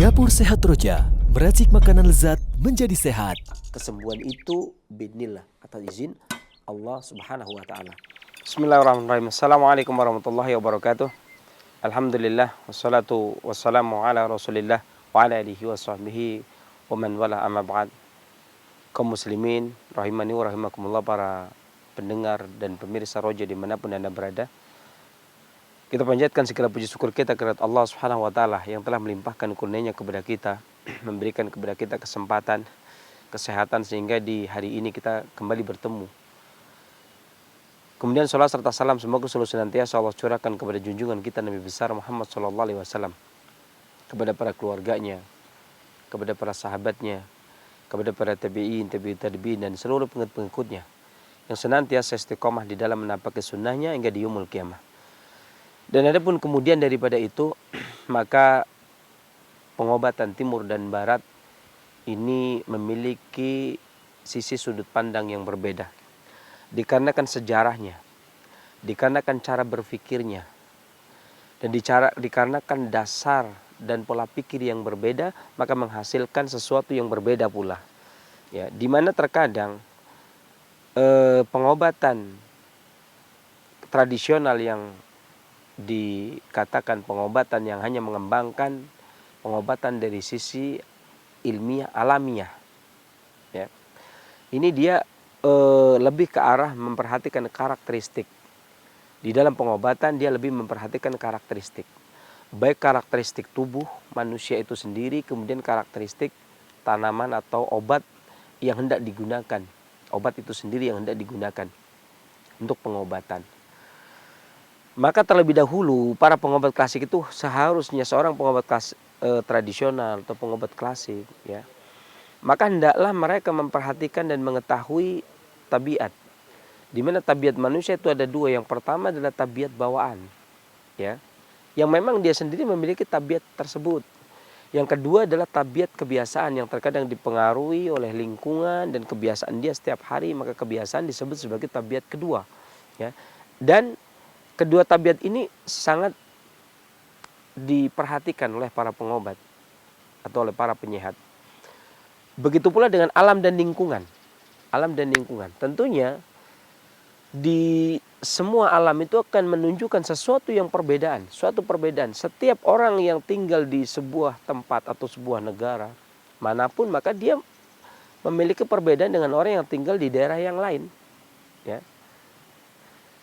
Dapur Sehat Roja, meracik makanan lezat menjadi sehat. Kesembuhan itu binillah, atas izin Allah Subhanahu wa taala. Bismillahirrahmanirrahim. Assalamualaikum warahmatullahi wabarakatuh. Alhamdulillah wassalatu wassalamu ala Rasulillah wa ala alihi wa sahbihi wa man wala amma ba'd. Kaum muslimin rahimani wa rahimakumullah, para pendengar dan pemirsa Roja dimanapun Anda berada. Kita panjatkan segala puji syukur kita kepada Allah Subhanahu wa taala yang telah melimpahkan kurnia-Nya kepada kita, memberikan kepada kita kesempatan, kesehatan sehingga di hari ini kita kembali bertemu. Kemudian salat serta salam semoga selalu senantiasa Allah curahkan kepada junjungan kita Nabi besar Muhammad SAW, kepada para keluarganya, kepada para sahabatnya, kepada para tabi'in, tabi'in dan seluruh pengikut-pengikutnya yang senantiasa istiqomah di dalam menampaki sunnahnya hingga di yaumul qiyamah. Dan adapun kemudian daripada itu, maka pengobatan timur dan barat ini memiliki sisi sudut pandang yang berbeda. Dikarenakan sejarahnya, dikarenakan cara berpikirnya, dan dikarenakan dasar dan pola pikir yang berbeda, maka menghasilkan sesuatu yang berbeda pula. Ya, di mana terkadang pengobatan tradisional yang dikatakan pengobatan yang hanya mengembangkan pengobatan dari sisi ilmiah alamiah, ya. Ini dia lebih ke arah memperhatikan karakteristik. Di dalam pengobatan dia lebih memperhatikan karakteristik, baik karakteristik tubuh manusia itu sendiri, kemudian karakteristik tanaman atau obat yang hendak digunakan, obat itu sendiri yang hendak digunakan untuk pengobatan. Maka terlebih dahulu para pengobat klasik itu seharusnya seorang pengobat tradisional atau pengobat klasik, ya, maka hendaklah mereka memperhatikan dan mengetahui tabiat. Di mana tabiat manusia itu ada dua. Yang pertama adalah tabiat bawaan, ya, yang memang dia sendiri memiliki tabiat tersebut. Yang kedua adalah tabiat kebiasaan yang terkadang dipengaruhi oleh lingkungan dan kebiasaan dia setiap hari, maka kebiasaan disebut sebagai tabiat kedua, ya. Dan kedua tabiat ini sangat diperhatikan oleh para pengobat atau oleh para penyehat. Begitu pula dengan alam dan lingkungan. Alam dan lingkungan. Tentunya di semua alam itu akan menunjukkan sesuatu yang perbedaan, suatu perbedaan. Setiap orang yang tinggal di sebuah tempat atau sebuah negara manapun, maka dia memiliki perbedaan dengan orang yang tinggal di daerah yang lain, ya.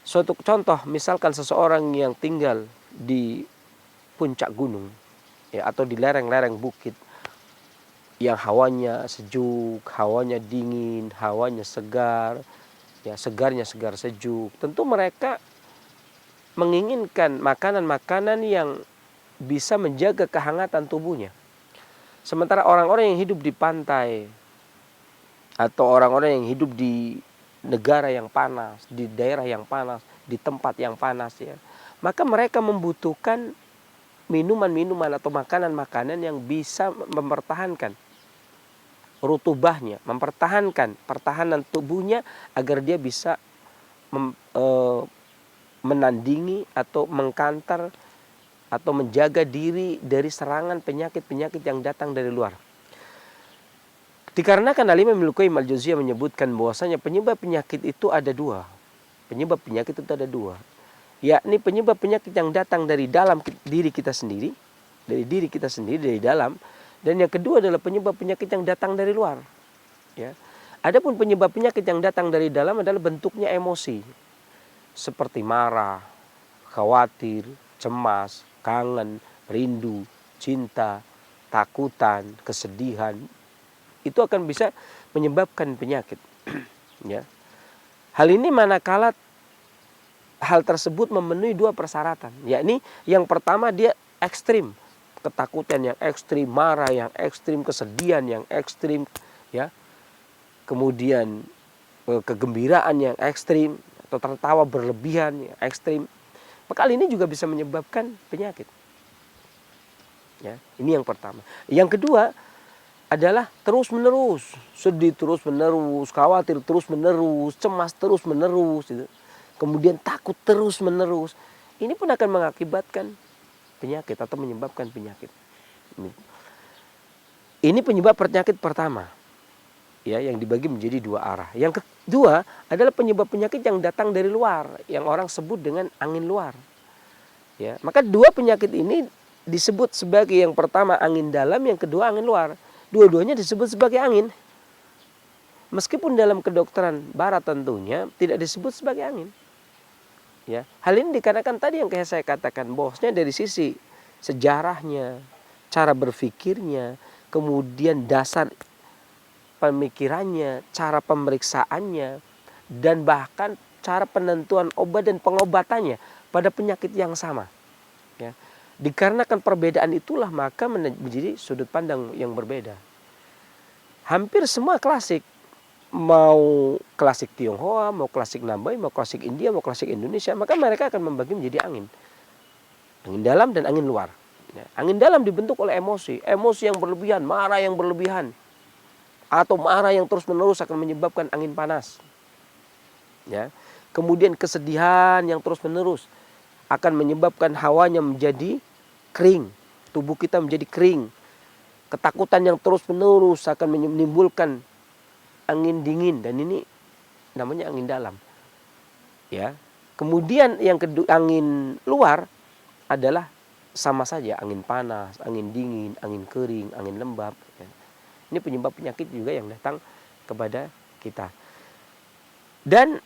Suatu contoh, misalkan seseorang yang tinggal di puncak gunung, ya, atau di lereng-lereng bukit yang hawanya sejuk, hawanya dingin, hawanya segar, ya, segarnya segar sejuk. Tentu mereka menginginkan makanan-makanan yang bisa menjaga kehangatan tubuhnya. Sementara orang-orang yang hidup di pantai atau orang-orang yang hidup di negara yang panas, di daerah yang panas, di tempat yang panas, ya, maka mereka membutuhkan minuman-minuman atau makanan-makanan yang bisa mempertahankan rutubahnya, mempertahankan pertahanan tubuhnya agar dia bisa menandingi atau mengkantar atau menjaga diri dari serangan penyakit-penyakit yang datang dari luar. Dikarenakan Al-Imam Ibnu Qayyim Al-Jauziyah menyebutkan bahwasanya penyebab penyakit itu ada dua. Penyebab penyakit itu ada dua, yakni penyebab penyakit yang datang dari dalam diri kita sendiri, dari dalam, dan yang kedua adalah penyebab penyakit yang datang dari luar, ya. Adapun penyebab penyakit yang datang dari dalam adalah bentuknya emosi, seperti marah, khawatir, cemas, kangen, rindu, cinta, takutan, kesedihan. Itu akan bisa menyebabkan penyakit, ya. Hal ini manakala hal tersebut memenuhi dua persyaratan, yakni yang pertama dia ekstrim, ketakutan yang ekstrim, marah yang ekstrim, kesedihan yang ekstrim, ya. Kemudian kegembiraan yang ekstrim atau tertawa berlebihan yang ekstrim. Maka hal ini juga bisa menyebabkan penyakit, ya. Ini yang pertama. Yang kedua adalah terus-menerus, sedih terus-menerus, khawatir terus-menerus, cemas terus-menerus, gitu. Kemudian takut terus-menerus. Ini pun akan mengakibatkan penyakit atau menyebabkan penyakit. Ini penyebab penyakit pertama, ya, yang dibagi menjadi dua arah. Yang kedua adalah penyebab penyakit yang datang dari luar, yang orang sebut dengan angin luar. Ya, maka dua penyakit ini disebut sebagai yang pertama angin dalam, yang kedua angin luar. Dua-duanya disebut sebagai angin. Meskipun dalam kedokteran barat tentunya tidak disebut sebagai angin. Ya, hal ini dikarenakan tadi yang kayak saya katakan, bahwasanya dari sisi sejarahnya, cara berpikirnya, kemudian dasar pemikirannya, cara pemeriksaannya, dan bahkan cara penentuan obat dan pengobatannya pada penyakit yang sama. Ya. Dikarenakan perbedaan itulah maka menjadi sudut pandang yang berbeda. Hampir semua klasik, mau klasik Tionghoa, mau klasik Nabai, mau klasik India, mau klasik Indonesia, maka mereka akan membagi menjadi angin. Angin dalam dan angin luar. Ya. Angin dalam dibentuk oleh emosi, emosi yang berlebihan, marah yang berlebihan, atau marah yang terus-menerus akan menyebabkan angin panas. Ya. Kemudian kesedihan yang terus-menerus akan menyebabkan hawanya menjadi kering, tubuh kita menjadi kering. Ketakutan yang terus-menerus akan menimbulkan angin dingin, dan ini namanya angin dalam. Ya. Kemudian yang kedua, angin luar adalah sama saja, angin panas, angin dingin, angin kering, angin lembab. Ya. Ini penyebab penyakit juga yang datang kepada kita. Dan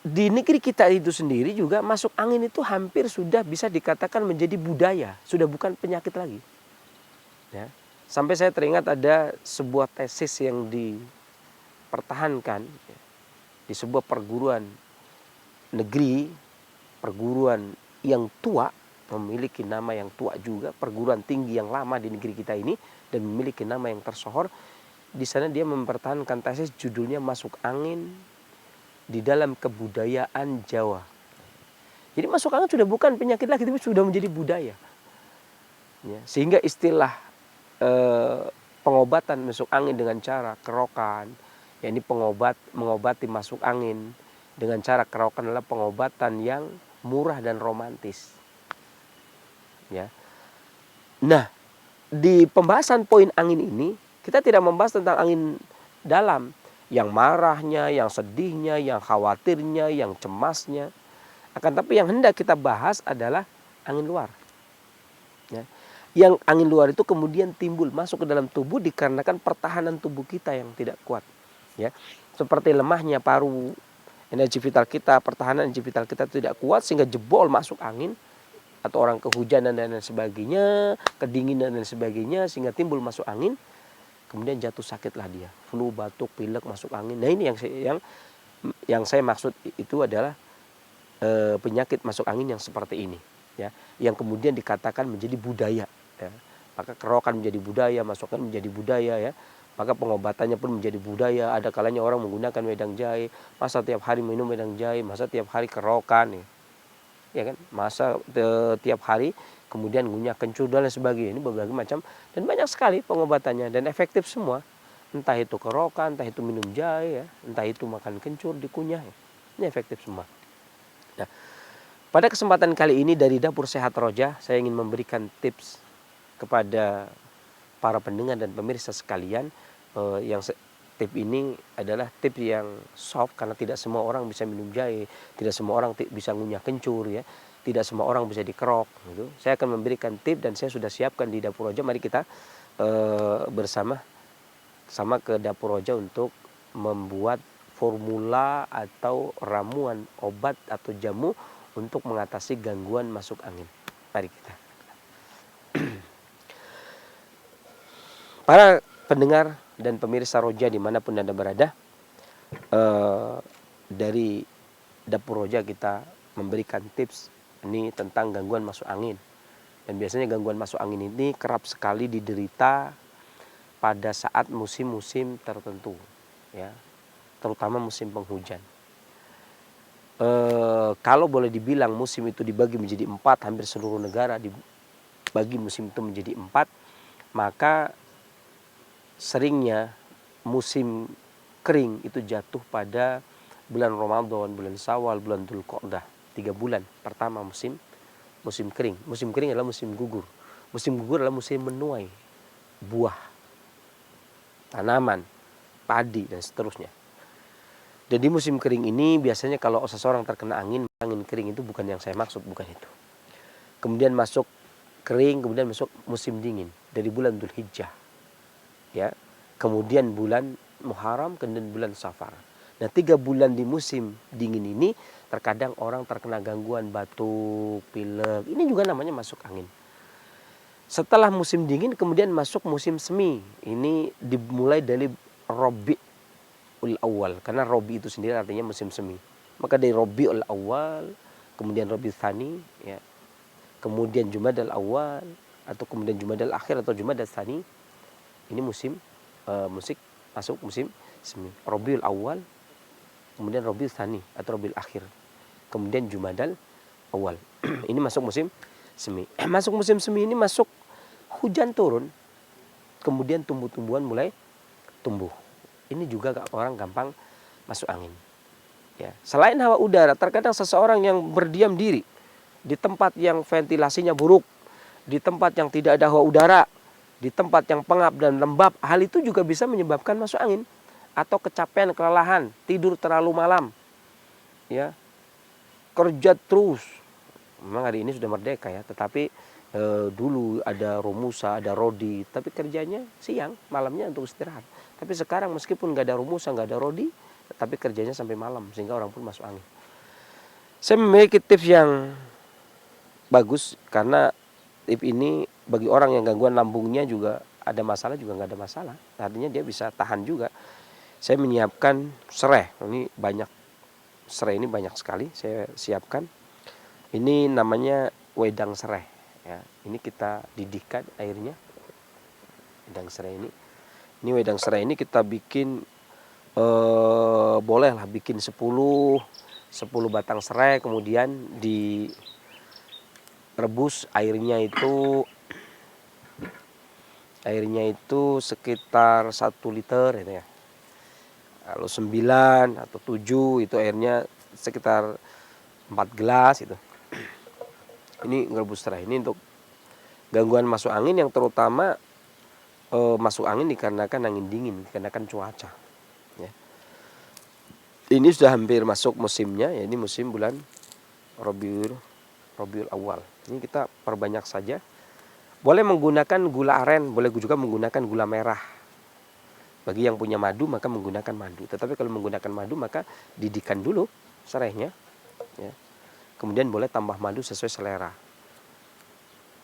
di negeri kita itu sendiri juga masuk angin itu hampir sudah bisa dikatakan menjadi budaya, sudah bukan penyakit lagi. Ya. Sampai saya teringat ada sebuah tesis yang dipertahankan di sebuah perguruan negeri, perguruan yang tua, memiliki nama yang tua juga, perguruan tinggi yang lama di negeri kita ini dan memiliki nama yang tersohor. Di sana dia mempertahankan tesis judulnya Masuk Angin di dalam Kebudayaan Jawa. Jadi masuk angin sudah bukan penyakit lagi, tapi sudah menjadi budaya. Ya, sehingga istilah pengobatan masuk angin dengan cara kerokan, ya, ini mengobati masuk angin dengan cara kerokan adalah pengobatan yang murah dan romantis. Ya. Nah, di pembahasan poin angin ini kita tidak membahas tentang angin dalam, yang marahnya, yang sedihnya, yang khawatirnya, yang cemasnya. Akan tapi yang hendak kita bahas adalah angin luar. Ya. Yang angin luar itu kemudian timbul masuk ke dalam tubuh dikarenakan pertahanan tubuh kita yang tidak kuat. Ya. Seperti lemahnya paru, energi vital kita, pertahanan energi vital kita tidak kuat sehingga jebol masuk angin, atau orang kehujanan dan lain sebagainya, kedinginan dan sebagainya, sehingga timbul masuk angin, kemudian jatuh sakitlah dia, flu, batuk, pilek, masuk angin. Nah, ini yang saya maksud itu adalah penyakit masuk angin yang seperti ini, ya, yang kemudian dikatakan menjadi budaya. Ya. Maka kerokan menjadi budaya, masuk angin menjadi budaya, ya. Maka pengobatannya pun menjadi budaya. Ada kalanya orang menggunakan wedang jahe, masa tiap hari minum wedang jahe, masa tiap hari kerokan, ya kan, masa tiap hari kemudian ngunyah kencur dan lain sebagainya. Ini berbagai macam dan banyak sekali pengobatannya dan efektif semua. Entah itu kerokan, entah itu minum jahe, ya, entah itu makan kencur dikunyah, ya. Ini efektif semua. Nah, pada kesempatan kali ini dari Dapur Sehat Roja, saya ingin memberikan tips kepada para pendengar dan pemirsa sekalian. Tip ini adalah tips yang soft karena tidak semua orang bisa minum jahe, tidak semua orang bisa ngunyah kencur, ya, tidak semua orang bisa dikerok. Gitu. Saya akan memberikan tips dan saya sudah siapkan di Dapur Roja. Mari kita bersama ke Dapur Roja untuk membuat formula atau ramuan obat atau jamu untuk mengatasi gangguan masuk angin. Mari kita. Para pendengar dan pemirsa Roja dimanapun Anda berada, dari Dapur Roja kita memberikan tips ini tentang gangguan masuk angin. Dan biasanya gangguan masuk angin ini kerap sekali diderita pada saat musim-musim tertentu, ya, terutama musim penghujan. Kalau boleh dibilang musim itu dibagi menjadi 4, hampir seluruh negara dibagi musim itu menjadi 4, maka seringnya musim kering itu jatuh pada bulan Ramadan, bulan Syawal, bulan Dzulqa'dah. 3 bulan pertama musim kering. Musim kering adalah musim gugur. Musim gugur adalah musim menuai buah, tanaman, padi dan seterusnya. Dan di musim kering ini biasanya kalau seseorang terkena angin kering itu bukan yang saya maksud, bukan itu. Kemudian masuk kering, kemudian masuk musim dingin dari bulan Dzulhijjah. Ya. Kemudian bulan Muharram, kemudian bulan Safar. Nah, 3 bulan di musim dingin ini terkadang orang terkena gangguan batuk, pilek. Ini juga namanya masuk angin. Setelah musim dingin kemudian masuk musim semi. Ini dimulai dari Rabiul Awal, karena Rabi itu sendiri artinya musim semi. Maka dari Rabiul Awal, kemudian Rabiul Tsani, ya. Kemudian Jumadal Awal atau kemudian Jumadal Akhir atau Jumadal Tsani. Ini musim musik masuk musim semi. Rabiul Awal, kemudian Rabiul Tsani atau Rabiul Akhir. Kemudian Jumadal Awal. Ini masuk musim semi. Masuk musim semi ini masuk hujan turun, kemudian tumbuh-tumbuhan mulai tumbuh. Ini juga orang gampang masuk angin. Ya. Selain hawa udara, terkadang seseorang yang berdiam diri di tempat yang ventilasinya buruk, di tempat yang tidak ada hawa udara, di tempat yang pengap dan lembab, hal itu juga bisa menyebabkan masuk angin. Atau kecapean, kelelahan, tidur terlalu malam, ya, kerja terus. Memang hari ini sudah merdeka ya, tetapi dulu ada Romusa, ada Rodi, tapi kerjanya siang, malamnya untuk istirahat. Tapi sekarang meskipun nggak ada Romusa, nggak ada Rodi, tapi kerjanya sampai malam, sehingga orang pun masuk angin. Saya memiliki tips yang bagus, karena tips ini bagi orang yang gangguan lambungnya juga ada masalah, juga nggak ada masalah. Artinya dia bisa tahan juga. Saya menyiapkan serai, ini banyak, serai ini banyak sekali saya siapkan. Ini namanya wedang serai. Ya, ini kita didihkan airnya. Wedang serai ini. Ini wedang serai ini kita bikin bolehlah bikin 10 batang serai, kemudian direbus airnya itu sekitar 1 liter itu ya. Lalu 9 atau 7 itu airnya sekitar 4 gelas itu. Ini ngerebus serai. Ini untuk gangguan masuk angin yang terutama masuk angin dikarenakan angin dingin, dikarenakan cuaca. Ya. Ini sudah hampir masuk musimnya, ya, ini musim bulan Rabiul Awal. Ini kita perbanyak saja. Boleh menggunakan gula aren, boleh juga menggunakan gula merah. Bagi yang punya madu maka menggunakan madu. Tetapi kalau menggunakan madu maka didihkan dulu serainya. Ya. Kemudian boleh tambah madu sesuai selera.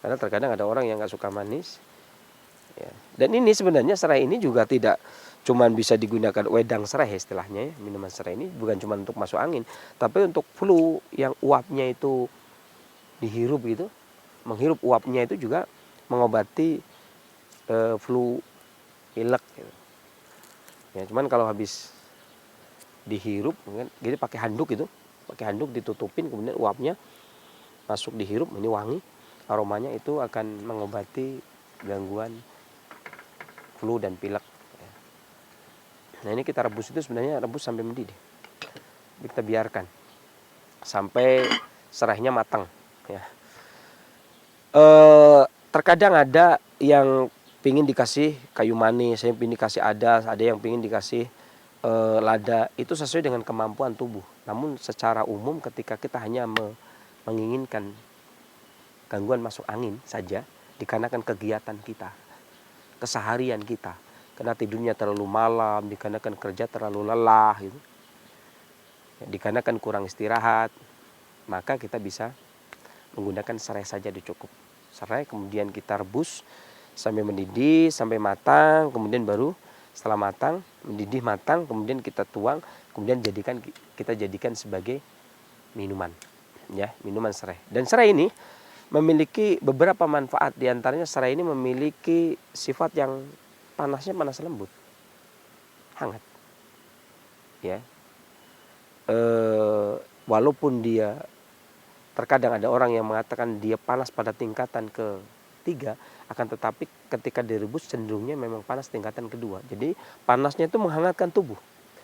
Karena terkadang ada orang yang nggak suka manis. Ya. Dan ini sebenarnya serai ini juga tidak cuma bisa digunakan wedang serai istilahnya ya. Minuman serai ini bukan cuma untuk masuk angin, tapi untuk flu yang uapnya itu dihirup gitu, menghirup uapnya itu juga mengobati flu pilek. Gitu. Ya, cuman kalau habis dihirup, jadi pakai handuk itu, pakai handuk ditutupin, kemudian uapnya masuk dihirup, ini wangi, aromanya itu akan mengobati gangguan flu dan pilek. Nah ini kita rebus itu sebenarnya rebus sampai mendidih. Kita biarkan sampai serainya matang. Ya. Terkadang ada yang pingin dikasih kayu manis, saya pingin dikasih adas, ada yang pingin dikasih lada. Itu sesuai dengan kemampuan tubuh. Namun secara umum ketika kita hanya menginginkan gangguan masuk angin saja, dikarenakan kegiatan kita, keseharian kita, karena tidurnya terlalu malam, dikarenakan kerja terlalu lelah, gitu. Dikarenakan kurang istirahat, maka kita bisa menggunakan serai saja cukup. Serai kemudian kita rebus sampai mendidih, sampai matang, kemudian baru setelah matang, mendidih matang, kemudian kita tuang, kemudian kita jadikan sebagai minuman, ya, minuman serai. Dan serai ini memiliki beberapa manfaat, diantaranya serai ini memiliki sifat yang panasnya panas lembut, hangat, ya. Walaupun dia terkadang ada orang yang mengatakan dia panas pada tingkatan ke-3, akan tetapi ketika direbus cenderungnya memang panas tingkatan kedua. Jadi panasnya itu menghangatkan tubuh,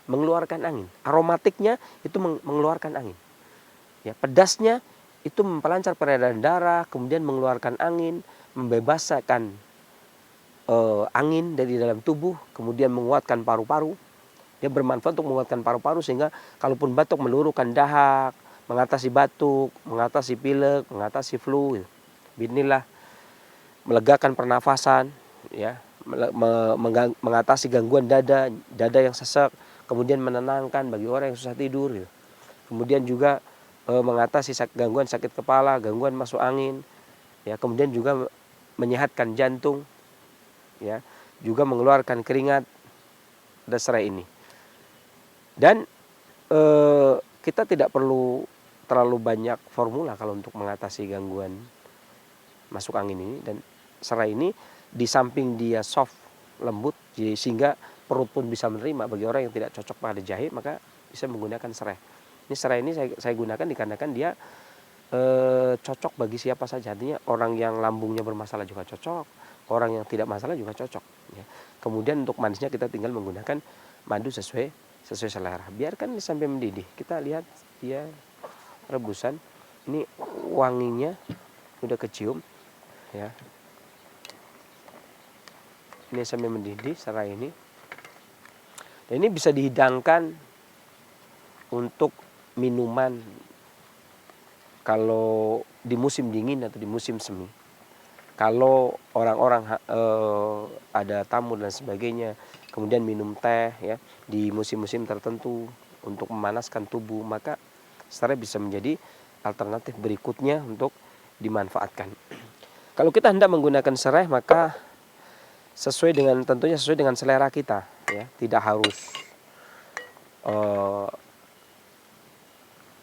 mengeluarkan angin. Aromatiknya itu mengeluarkan angin. Ya, pedasnya itu memperlancar peredaran darah, kemudian mengeluarkan angin, membebaskan angin dari dalam tubuh, kemudian menguatkan paru-paru. Dia bermanfaat untuk menguatkan paru-paru sehingga kalaupun batuk meluruhkan dahak, mengatasi batuk, mengatasi pilek, mengatasi flu. Bismillah, melegakan pernafasan, ya, mengatasi gangguan dada yang sesak, kemudian menenangkan bagi orang yang susah tidur. Gitu. Kemudian juga mengatasi gangguan sakit kepala, gangguan masuk angin, ya, kemudian juga menyehatkan jantung, ya, juga mengeluarkan keringat. Ada serai ini. Dan kita tidak perlu terlalu banyak formula kalau untuk mengatasi gangguan masuk angin ini. Dan serai ini di samping dia soft, lembut, sehingga perut pun bisa menerima. Bagi orang yang tidak cocok pada jahe, maka bisa menggunakan serai. Ini serai ini saya gunakan dikarenakan dia cocok bagi siapa saja. Artinya orang yang lambungnya bermasalah juga cocok, orang yang tidak masalah juga cocok. Ya. Kemudian untuk manisnya kita tinggal menggunakan madu sesuai selera. Biarkan sampai mendidih. Kita lihat dia rebusan. Ini wanginya udah kecium, ya. Ini sampai mendidih serai ini. Dan ini bisa dihidangkan untuk minuman kalau di musim dingin atau di musim semi. Kalau orang-orang ada tamu dan sebagainya, kemudian minum teh, ya, di musim-musim tertentu untuk memanaskan tubuh, maka serai bisa menjadi alternatif berikutnya untuk dimanfaatkan. Kalau kita hendak menggunakan serai, maka tentunya sesuai dengan selera kita, ya. Tidak harus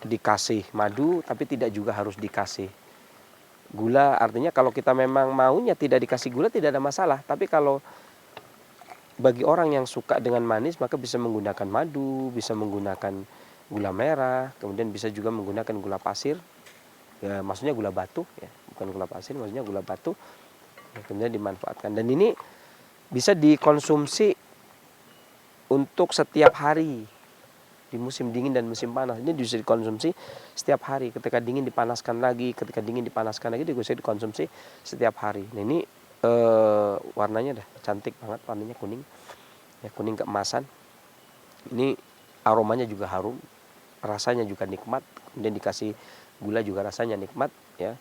dikasih madu, tapi tidak juga harus dikasih gula. Artinya kalau kita memang maunya tidak dikasih gula, tidak ada masalah. Tapi kalau bagi orang yang suka dengan manis, maka bisa menggunakan madu, bisa menggunakan gula merah, kemudian bisa juga menggunakan gula pasir, ya, maksudnya gula batu, ya, bukan gula pasir, maksudnya gula batu, ya, kemudian dimanfaatkan. Dan ini bisa dikonsumsi untuk setiap hari di musim dingin dan musim panas. Ini bisa dikonsumsi setiap hari. Ketika dingin dipanaskan lagi, ketika dingin dipanaskan lagi, bisa dikonsumsi setiap hari. Nah, ini warnanya dah cantik banget, warnanya kuning, ya, kuning keemasan. Ini aromanya juga harum, rasanya juga nikmat. Kemudian dikasih gula juga rasanya nikmat, ya.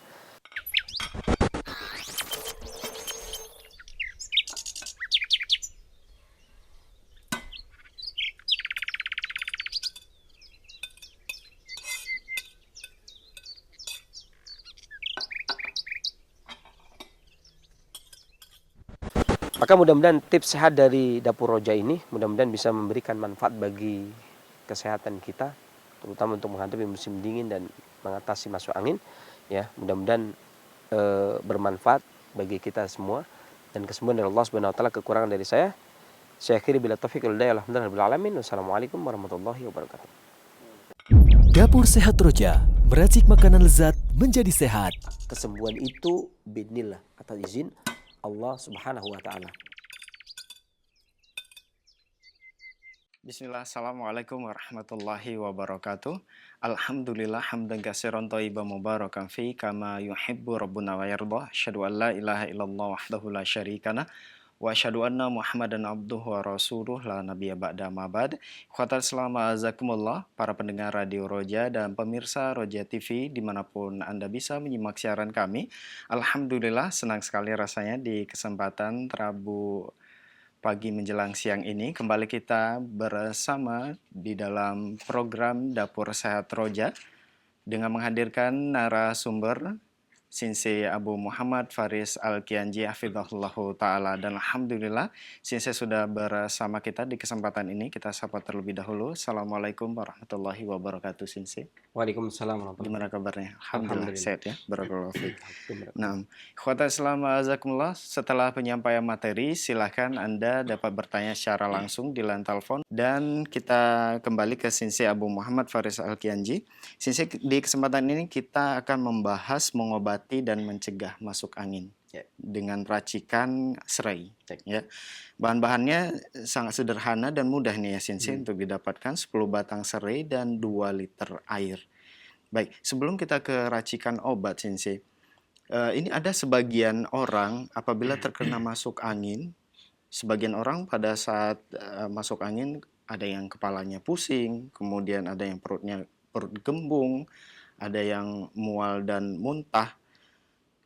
Maka mudah-mudahan tips sehat dari Dapur Roja ini mudah-mudahan bisa memberikan manfaat bagi kesehatan kita, terutama untuk menghadapi musim dingin dan mengatasi masuk angin, ya. Mudah-mudahan bermanfaat bagi kita semua, dan kesembuhan dari Allah Subhanahu wa taala. Kekurangan dari saya akhiri bila taufiq wal hidayah. Alhamdulillah alamin. Wassalamualaikum warahmatullahi wabarakatuh. Dapur Sehat Roja, meracik makanan lezat menjadi sehat. Kesembuhan itu biidznillah, atas izin Allah Subhanahu wa taala. Bismillah, assalamualaikum warahmatullahi wabarakatuh. Alhamdulillah hamdan katsiran thayyiban mubarakan fi kama yuhibbu rabbuna wa yarda. Asyhadu an la ilaha illallah wahdahu la syarikalah wa asyhadu anna Muhammadan abduhu wa rasuluh la nabiyya ba'da ma ba'd. Ikhwatal Islam azakumullah, para pendengar Radio Roja dan pemirsa Roja TV dimanapun Anda bisa menyimak siaran kami. Alhamdulillah senang sekali rasanya di kesempatan Rabu pagi menjelang siang ini kembali kita bersama di dalam program Dapur Sehat Roja dengan menghadirkan narasumber Sensei Abu Muhammad Faris Al-Kianji hafizahullahu ta'ala. Dan Alhamdulillah Sensei sudah bersama kita di kesempatan ini. Kita sapa terlebih dahulu. Assalamualaikum warahmatullahi wabarakatuh Sensei. Waalaikumsalam warahmatullahi Gimana kabarnya? Alhamdulillah Alhamdulillah. sehat ya. Barakallahu fiik. Nah, ikhwata Islam azakumullah, setelah penyampaian materi silahkan Anda dapat bertanya secara langsung di line telepon, dan kita kembali ke Sensei Abu Muhammad Faris Al-Kianji. Sensei, di kesempatan ini kita akan membahas mengobati dan mencegah masuk angin dengan racikan serai, ya. Bahan-bahannya sangat sederhana dan mudah nih ya Sensei untuk didapatkan, 10 batang serai dan 2 liter air. Baik, sebelum kita ke racikan obat Sensei, Ini ada sebagian orang apabila terkena masuk angin, sebagian orang pada saat masuk angin ada yang kepalanya pusing, kemudian ada yang perut gembung, ada yang mual dan muntah,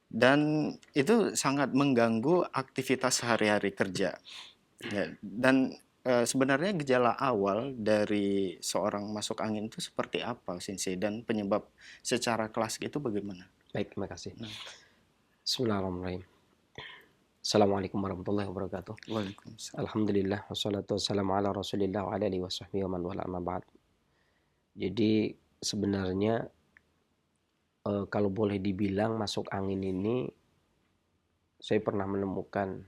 dan itu sangat mengganggu aktivitas sehari-hari kerja. Ya, dan sebenarnya gejala awal dari seorang masuk angin itu seperti apa, Sensei, dan penyebab secara klasik itu bagaimana? Baik, terima kasih. Nah. Bismillahirrahmanirrahim. Assalamualaikum warahmatullahi wabarakatuh. Waalaikumsalam. Alhamdulillah wassalatu wassalamu ala Rasulillah wa ala alihi washabbihi wa man wala amma ba'd. Jadi sebenarnya kalau boleh dibilang masuk angin ini, saya pernah menemukan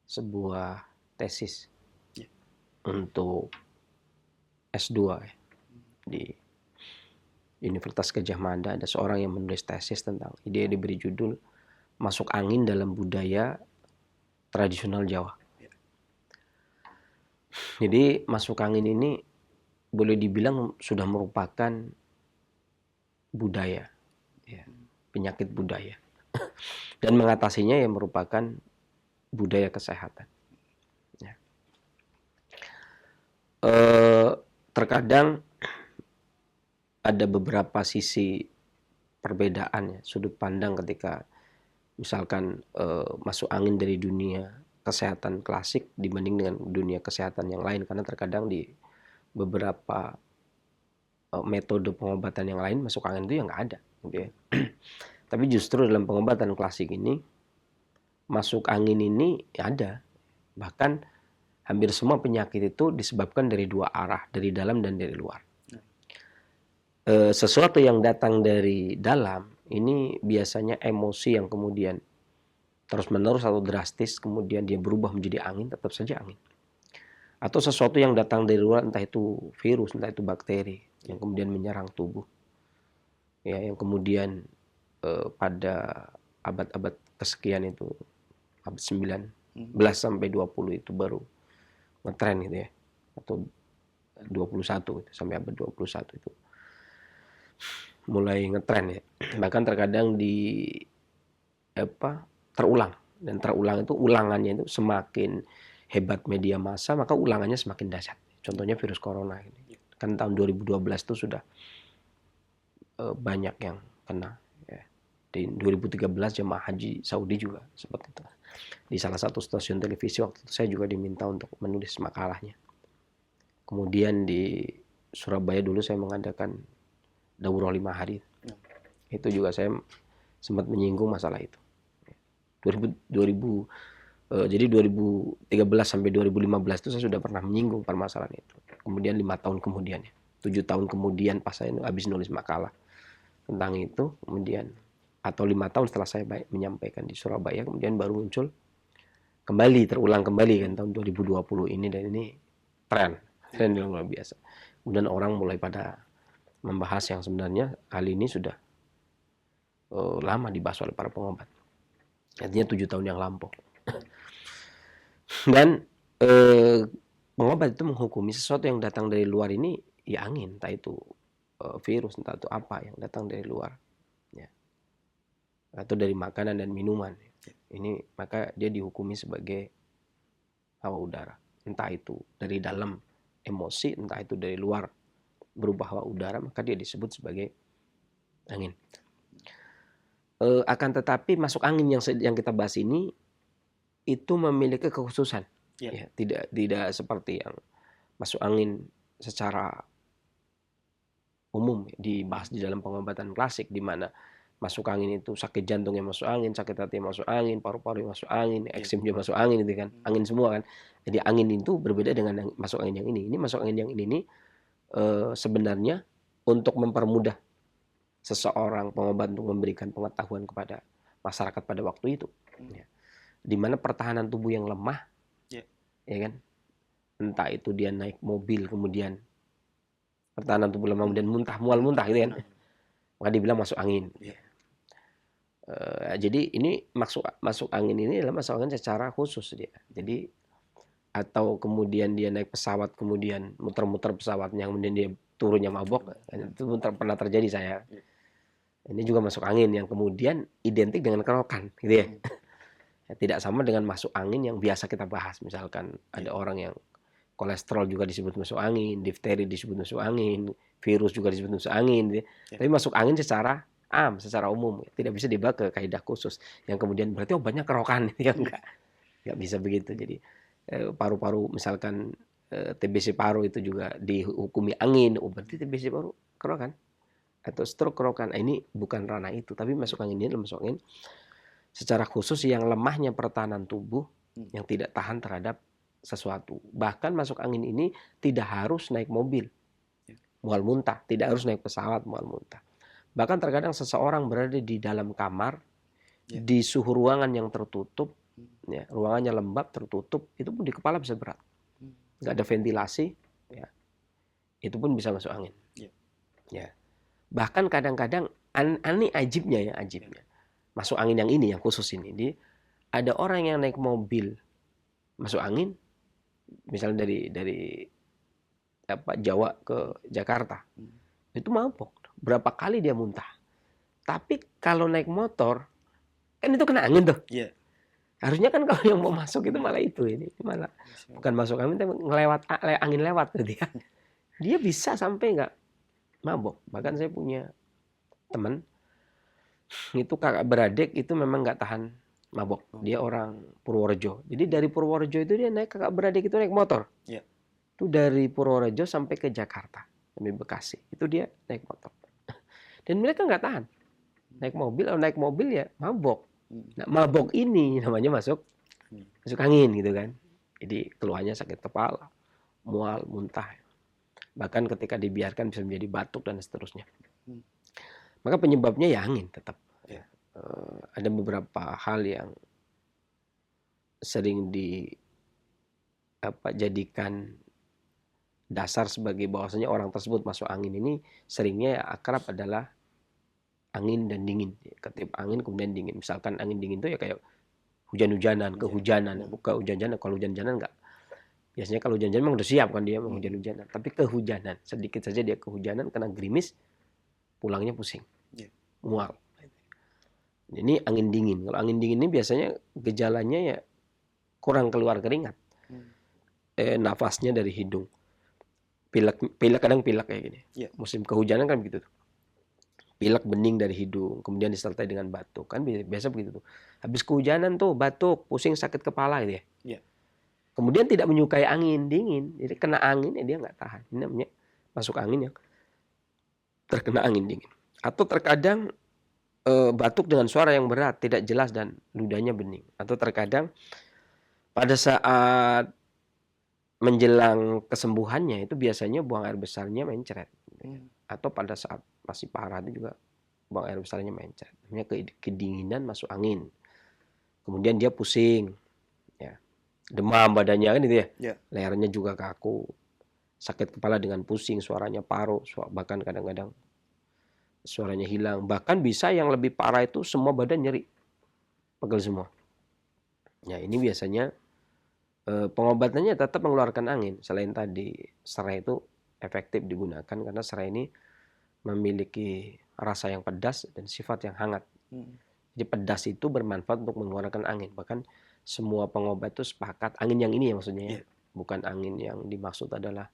sebuah tesis untuk S2 ya, di Universitas Gadjah Mada. Ada seorang yang menulis tesis tentang dia diberi judul Masuk Angin dalam Budaya Tradisional Jawa. Jadi masuk angin ini boleh dibilang sudah merupakan budaya, ya, penyakit budaya. Dan mengatasinya yang merupakan budaya kesehatan. Ya. Terkadang ada beberapa sisi perbedaan ya, sudut pandang ketika misalkan masuk angin dari dunia kesehatan klasik dibanding dengan dunia kesehatan yang lain, karena terkadang di beberapa metode pengobatan yang lain masuk angin itu yang nggak ada, gitu ya. Tapi justru dalam pengobatan klasik ini masuk angin ini ada. Bahkan hampir semua penyakit itu disebabkan dari dua arah, dari dalam dan dari luar. Sesuatu yang datang dari dalam ini biasanya emosi yang kemudian terus-menerus atau drastis, kemudian dia berubah menjadi angin, tetap saja angin. Atau sesuatu yang datang dari luar, entah itu virus, entah itu bakteri, yang kemudian menyerang tubuh. Ya, yang kemudian pada abad-abad kesekian itu, abad 19 sampai 20 itu baru ngetren gitu ya. Atau 21 gitu, sampai abad 21 itu mulai ngetren ya. Bahkan terkadang terulang, dan terulang itu ulangannya itu semakin hebat media massa, maka ulangannya semakin dahsyat. Contohnya virus corona ini. Kan tahun 2012 itu sudah banyak yang kena ya. Di 2013 jemaah haji Saudi juga seperti itu. Di salah satu stasiun televisi waktu itu saya juga diminta untuk menulis makalahnya. Kemudian di Surabaya dulu saya mengadakan daurah 5 hari. Itu juga saya sempat menyinggung masalah itu. Jadi 2013 sampai 2015 itu saya sudah pernah menyinggung permasalahan itu. Kemudian 5 tahun kemudian, 7 tahun kemudian pas saya habis nulis makalah tentang itu, kemudian atau 5 tahun setelah saya menyampaikan di Surabaya, kemudian baru muncul kembali, terulang kembali kan tahun 2020 ini, dan ini tren yang luar biasa. Kemudian orang mulai pada membahas yang sebenarnya hal ini sudah lama dibahas oleh para pengobat. Artinya 7 tahun yang lampau. Dan pengobat itu menghukumi sesuatu yang datang dari luar ini ya angin, entah itu virus, entah itu apa yang datang dari luar, ya, atau dari makanan dan minuman. Ini maka dia dihukumi sebagai hawa udara, entah itu dari dalam emosi, entah itu dari luar berubah hawa udara, maka dia disebut sebagai angin. Akan tetapi masuk angin yang kita bahas ini itu memiliki kekhususan, ya, tidak seperti yang masuk angin secara umum dibahas di dalam pengobatan klasik, di mana masuk angin itu sakit jantungnya masuk angin, sakit hati masuk angin, paru-paru masuk angin, eksimnya masuk angin, itu kan angin semua kan. Jadi angin itu berbeda dengan masuk angin yang ini. Ini masuk angin yang ini sebenarnya untuk mempermudah seseorang pengobat untuk memberikan pengetahuan kepada masyarakat pada waktu itu, ya. Di mana pertahanan tubuh yang lemah, ya kan, entah itu dia naik mobil kemudian pertahanan tubuh lemah kemudian mual-muntah gitu kan, maka dibilang masuk angin. Jadi ini masuk angin ini adalah masuk angin secara khusus dia. Jadi atau kemudian dia naik pesawat kemudian muter-muter pesawatnya kemudian dia turunnya mabok, itu pernah terjadi saya. Ini juga masuk angin yang kemudian identik dengan kerokan, gitu ya. Ya, tidak sama dengan masuk angin yang biasa kita bahas. Misalkan ada orang yang kolesterol juga disebut masuk angin, difteri disebut masuk angin, virus juga disebut masuk angin, gitu ya. Tapi masuk angin secara secara umum, tidak bisa dibawa ke kaidah khusus yang kemudian berarti obatnya kerokan, ya nggak bisa begitu. Jadi paru-paru misalkan TBC paru itu juga dihukumi angin, berarti TBC paru kerokan atau stroke kerokan. Ini bukan ranah itu, tapi masuk angin ini adalah masuk angin secara khusus yang lemahnya pertahanan tubuh yang tidak tahan terhadap sesuatu. Bahkan masuk angin ini tidak harus naik mobil mual muntah, tidak harus naik pesawat mual muntah. Bahkan terkadang seseorang berada di dalam kamar di suhu ruangan yang tertutup, ya, ruangannya lembab tertutup, itu pun di kepala bisa berat, nggak ada ventilasi, ya, itu pun bisa masuk angin. Ya. Bahkan kadang-kadang aneh ajibnya masuk angin yang ini, yang khusus ini, ada orang yang naik mobil masuk angin, misalnya dari Jawa ke Jakarta, itu mabok. Berapa kali dia muntah. Tapi kalau naik motor, kan itu kena angin tuh. Harusnya kan kalau yang mau masuk itu malah itu, ini malah bukan masuk angin, tapi angin lewat gitu ya. Dia bisa sampai nggak mabok. Bahkan saya punya teman, itu kakak beradik itu memang nggak tahan mabok. Dia orang Purworejo. Jadi dari Purworejo itu dia naik, kakak beradik itu naik motor. Itu dari Purworejo sampai ke Jakarta, sampai Bekasi. Itu dia naik motor. Dan mereka nggak tahan. Naik mobil ya mabok. Nah, mabok ini namanya masuk angin gitu kan. Jadi keluhannya sakit kepala, mual, muntah. Bahkan ketika dibiarkan bisa menjadi batuk dan seterusnya. Maka penyebabnya ya angin tetap. Ada beberapa hal yang sering jadikan dasar sebagai bahwasanya orang tersebut masuk angin ini seringnya akrab adalah angin dan dingin. Ketip angin kemudian dingin. Misalkan angin dingin itu ya kayak hujan-hujanan, kehujanan. Bukan hujan-hujanan, kalau hujan-hujanan enggak. Biasanya kalau hujan-hujanan memang udah siap kan dia mau hujan-hujanan. Tapi kehujanan, sedikit saja dia kehujanan kena gerimis, pulangnya pusing, mual. Ini angin dingin. Kalau angin dingin ini biasanya gejalanya ya kurang keluar keringat. Nafasnya dari hidung. Pilek kadang pilek kayak gini. Musim kehujanan kan begitu tuh. Pilek bening dari hidung, kemudian disertai dengan batuk. Kan biasa begitu tuh. Habis kehujanan tuh batuk, pusing, sakit kepala gitu ya. Kemudian tidak menyukai angin dingin. Jadi kena angin ya dia nggak tahan. Ini namanya masuk angin yang terkena angin dingin. Atau terkadang batuk dengan suara yang berat, tidak jelas dan ludahnya bening. Atau terkadang pada saat menjelang kesembuhannya itu biasanya buang air besarnya mencret. Atau pada saat masih parah itu juga buang air besarnya mencret. Namanya kedinginan masuk angin. Kemudian dia pusing, ya, demam badannya kan itu ya. Lehernya juga kaku, sakit kepala dengan pusing, suaranya paru, bahkan kadang-kadang suaranya hilang. Bahkan bisa yang lebih parah itu semua badan nyeri, pegel semua. Ya ini biasanya pengobatannya tetap mengeluarkan angin. Selain tadi serai itu efektif digunakan karena serai ini memiliki rasa yang pedas dan sifat yang hangat. Jadi pedas itu bermanfaat untuk mengeluarkan angin. Bahkan semua pengobat itu sepakat angin yang ini ya maksudnya. Bukan angin yang dimaksud adalah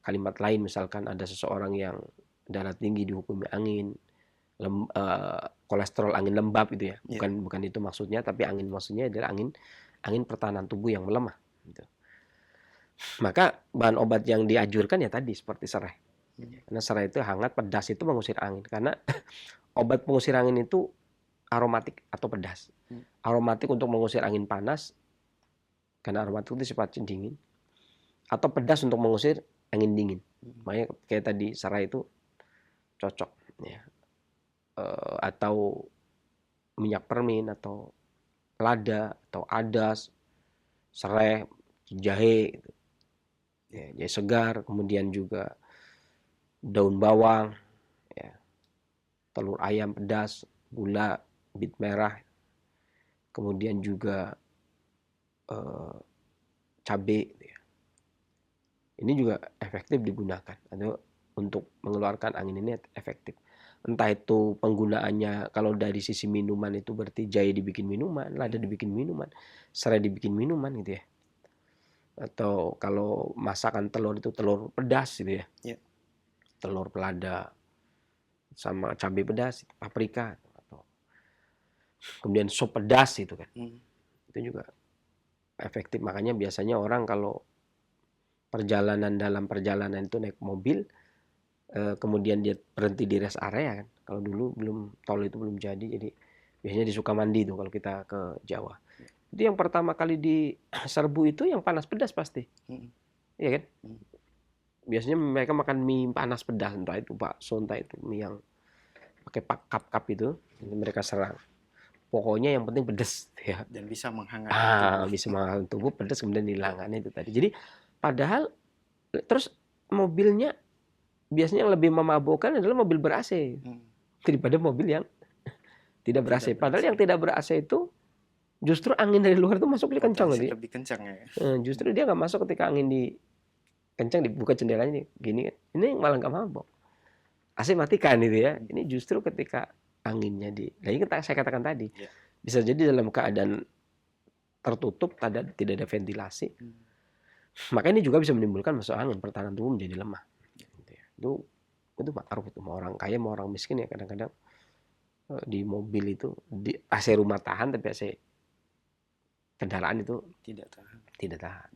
kalimat lain. Misalkan ada seseorang yang darah tinggi dihukumi angin, kolesterol angin lembab itu ya. Bukan itu maksudnya, tapi angin maksudnya adalah angin pertahanan tubuh yang melemah. Gitu. Maka bahan obat yang dianjurkan ya tadi seperti serai. Karena serai itu hangat, pedas itu mengusir angin. Karena obat pengusir angin itu aromatik atau pedas. Aromatik untuk mengusir angin panas, karena aromatik itu sifatnya dingin. Atau pedas untuk mengusir angin dingin. Makanya kayak tadi serai itu cocok. Ya. Atau minyak permin, atau lada, atau adas, serai, jahe, gitu. Ya, jahe segar, kemudian juga daun bawang, ya, telur ayam pedas, gula, bit merah, kemudian juga cabai. Ya. Ini juga efektif digunakan atau untuk mengeluarkan angin ini efektif. Entah itu penggunaannya, kalau dari sisi minuman itu berarti jahe dibikin minuman, lada dibikin minuman, serai dibikin minuman gitu ya. Atau kalau masakan telur itu telur pedas gitu ya. Iya. Telur pelada sama cabai pedas, paprika, atau kemudian sop pedas itu kan. Itu juga efektif. Makanya biasanya orang kalau dalam perjalanan itu naik mobil, kemudian dia berhenti di rest area kan. Kalau dulu tol itu belum jadi biasanya di Sukamandi tuh kalau kita ke Jawa. Itu yang pertama kali diserbu itu yang panas pedas pasti. Iya kan? Biasanya mereka makan mie panas pedas, entah itu bakso, entah itu mie yang pakai kap-kap itu, mereka serang. Pokoknya yang penting pedas ya. Dan bisa menghangatkan tubuh. Bisa menghangatkan tubuh, pedas kemudian dihilangkan itu tadi. Jadi padahal terus mobilnya biasanya yang lebih memabukkan adalah mobil ber-AC daripada mobil yang tidak ber-AC. Padahal yang tidak ber-AC itu justru angin dari luar itu masuk lebih kencang gitu. Lebih kencang ya. Justru dia nggak masuk ketika angin kencang, dibuka jendelanya gini kan. Ini malah nggak mabok. AC matikan gitu ya. Ini justru ketika anginnya nah ini saya katakan tadi, bisa jadi dalam keadaan tertutup, tidak ada ventilasi. Maka ini juga bisa menimbulkan masuk angin, pertahanan tubuh menjadi lemah. Itu ma'ruf itu, mau orang kaya mau orang miskin ya, kadang-kadang di mobil itu di AC rumah tahan, tapi AC kendaraan itu tidak tahan.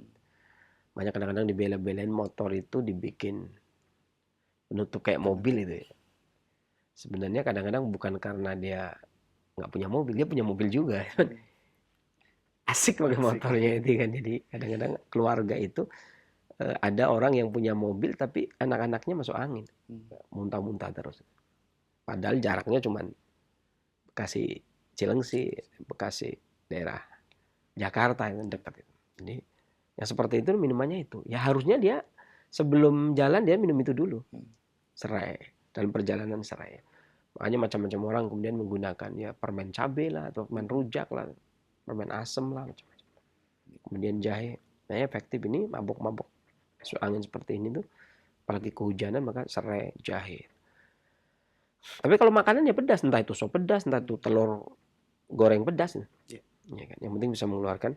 Banyak kadang-kadang dibela-belain motor itu dibikin penutup kayak mobil itu ya. Sebenarnya kadang-kadang bukan karena dia nggak punya mobil, dia punya mobil juga. Asik pakai motornya itu kan. Jadi kadang-kadang keluarga itu ada orang yang punya mobil tapi anak-anaknya masuk angin, muntah-muntah terus. Padahal jaraknya cuman Bekasi Cilengsi, Bekasi daerah Jakarta yang dekat itu. Jadi yang seperti itu minumannya itu. Ya harusnya dia sebelum jalan dia minum itu dulu. Serai, dalam perjalanan serai. Makanya macam-macam orang kemudian menggunakan ya permen cabai lah, atau permen rujak lah, permen asem lah, macam-macam. Kemudian jahe. Nah, efektif ini mabuk-mabuk masuk angin seperti ini tuh, apalagi kehujanan, maka serai, jahe. Tapi kalau makanannya pedas, entah itu sop pedas, entah itu telur goreng pedas, ya kan? Yang penting bisa mengeluarkan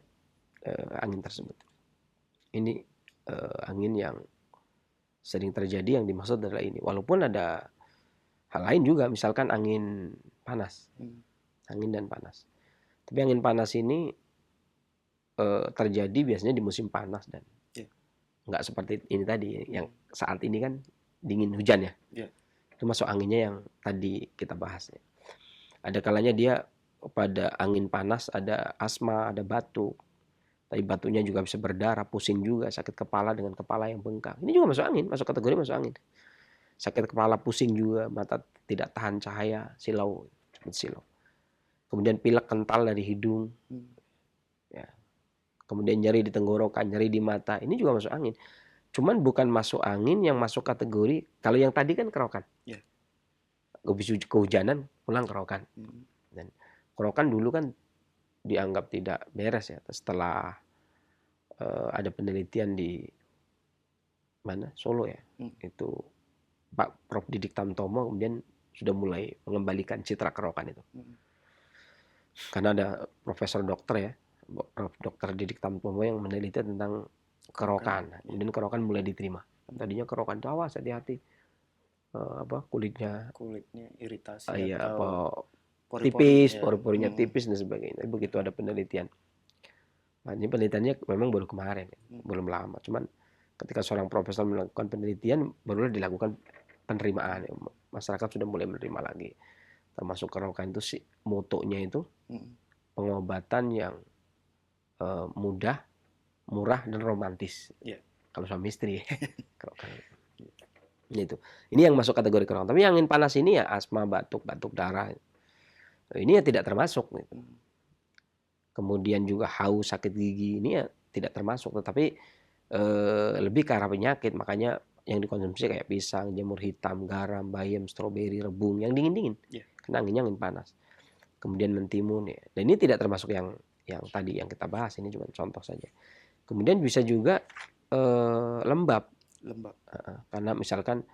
angin tersebut. Ini angin yang sering terjadi, yang dimaksud adalah ini. Walaupun ada hal lain juga, misalkan angin panas, angin dan panas. Tapi angin panas ini terjadi biasanya di musim panas dan nggak seperti ini tadi, yang saat ini kan dingin hujan ya. Itu masuk anginnya yang tadi kita bahas ya. Ada kalanya dia pada angin panas ada asma, ada batuk. Tapi batuknya juga bisa berdarah, pusing juga, sakit kepala dengan kepala yang bengkak. Ini juga masuk angin, masuk kategori masuk angin. Sakit kepala, pusing juga, mata tidak tahan cahaya, silau. Kemudian pilek kental dari hidung. Ya. Kemudian nyeri di tenggorokan, nyeri di mata. Ini juga masuk angin. Cuman bukan masuk angin yang masuk kategori, kalau yang tadi kan kerokan. Habis kehujanan pulang kerokan. Dan kerokan dulu kan dianggap tidak beres ya. Setelah ada penelitian di mana? Solo ya. Itu Pak Prof Didik Tamtomo kemudian sudah mulai mengembalikan citra kerokan itu. Karena ada profesor dokter ya, Prof Dr. Didik Tamtomo yang meneliti tentang kerokan. Kemudian kerokan mulai diterima. Tadinya kerokan itu awas, hati-hati. Kulitnya iritasi tipis, pori-porinya tipis dan sebagainya. Begitu ada penelitian. Nah, ini penelitiannya memang baru kemarin, belum lama. Cuman ketika seorang profesor melakukan penelitian, barulah dilakukan penerimaan. Masyarakat sudah mulai menerima lagi. Termasuk kerokan itu sih, motonya itu pengobatan yang mudah, murah dan romantis. Kalau suami istri, kerokan. Ini yang masuk kategori kerokan. Tapi yang angin panas ini ya asma, batuk darah. Ini ya tidak termasuk. Kemudian juga haus, sakit gigi, ini ya tidak termasuk. Tetapi lebih ke arah penyakit. Makanya yang dikonsumsi kayak pisang, jamur hitam, garam, bayam, stroberi, rebung, yang dingin-dingin. Karena anginnya angin panas. Kemudian mentimun ya. Dan ini tidak termasuk yang tadi yang kita bahas. Ini cuma contoh saja. Kemudian bisa juga lembab. Karena misalkan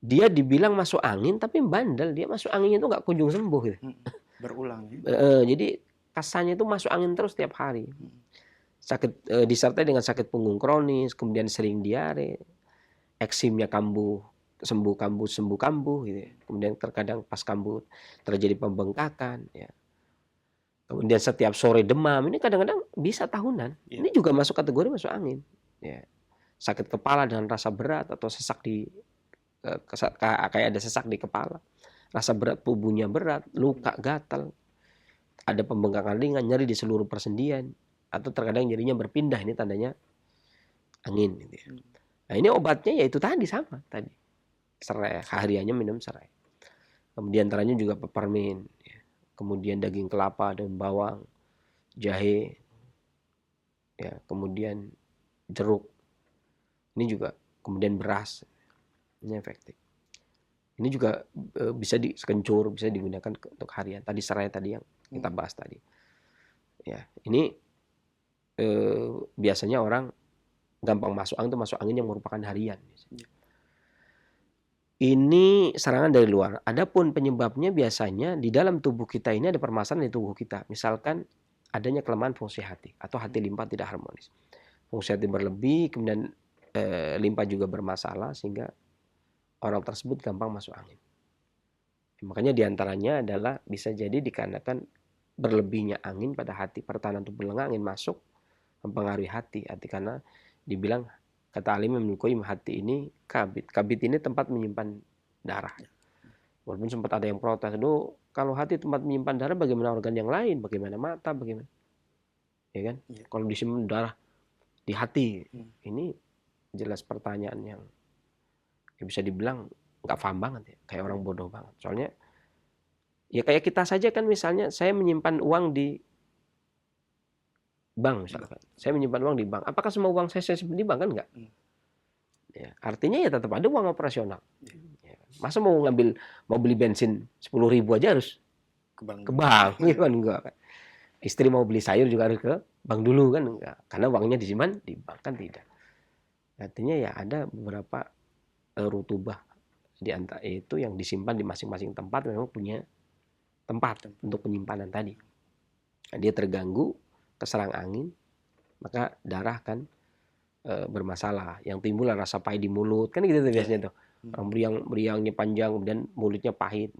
Dia dibilang masuk angin tapi bandel, dia masuk anginnya itu nggak kunjung sembuh gitu. Berulang ya. Jadi kasarnya itu masuk angin terus tiap hari. Mm. Sakit disertai dengan sakit punggung kronis, kemudian sering diare, eksimnya kambuh sembuh kambuh gitu ya. Kemudian terkadang pas kambuh terjadi pembengkakan ya. Kemudian setiap sore demam, ini kadang-kadang bisa tahunan. Iya. Ini juga masuk kategori masuk angin. Ya. Sakit kepala dengan rasa berat atau sesak di kayak ada sesak di kepala. Rasa berat tubuhnya berat, luka gatal, ada pembengkakan ringan, nyeri di seluruh persendian, atau terkadang nyerinya berpindah, ini tandanya angin gitu ya. Nah, ini obatnya yaitu tadi sama tadi. Serai, hariannya minum serai. Kemudian antaranya juga peppermint ya. Kemudian daging kelapa dan bawang, jahe, ya, kemudian jeruk. Ini juga, kemudian beras. Ini efektif. Ini juga bisa dikencur, bisa digunakan untuk harian. Tadi serai tadi yang kita bahas tadi. Ya, ini biasanya orang gampang masuk angin itu masuk angin yang merupakan harian. Ini serangan dari luar. Adapun penyebabnya biasanya di dalam tubuh kita ini ada permasalahan di tubuh kita. Misalkan adanya kelemahan fungsi hati atau hati limpa tidak harmonis. Fungsi hati berlebih, kemudian limpa juga bermasalah sehingga orang tersebut gampang masuk angin. Makanya diantaranya adalah bisa jadi dikarenakan berlebihnya angin pada hati, pertahanan tubuh lengah, angin masuk mempengaruhi hati karena dibilang kata alim Ibnu hati ini kabit. Kabit ini tempat menyimpan darah. Walaupun sempat ada yang protes, kalau hati tempat menyimpan darah bagaimana organ yang lain, bagaimana mata, bagaimana, ya kan? Ya. Kalau disimpan darah di hati, ini jelas pertanyaan yang bisa dibilang nggak paham banget ya, kayak orang bodoh banget. Soalnya ya kayak kita saja kan, misalnya saya menyimpan uang di bank misalkan. Saya menyimpan uang di bank. Apakah semua uang saya simpan di bank? Kan enggak. Ya, artinya ya tetap ada uang operasional. Ya. Masa mau beli bensin 10.000 aja harus ke bank gitu kan, enggak. Istri mau beli sayur juga harus ke bank dulu kan, enggak. Karena uangnya disimpan di bank kan tidak. Artinya ya ada beberapa rutubah di antara itu yang disimpan di masing-masing tempat memang punya tempat untuk penyimpanan tadi. Nah, dia terganggu, keserang angin, maka darah kan bermasalah. Yang timbul rasa pahit di mulut, kan gitu tuh biasanya tuh. Beriangnya panjang, kemudian mulutnya pahit.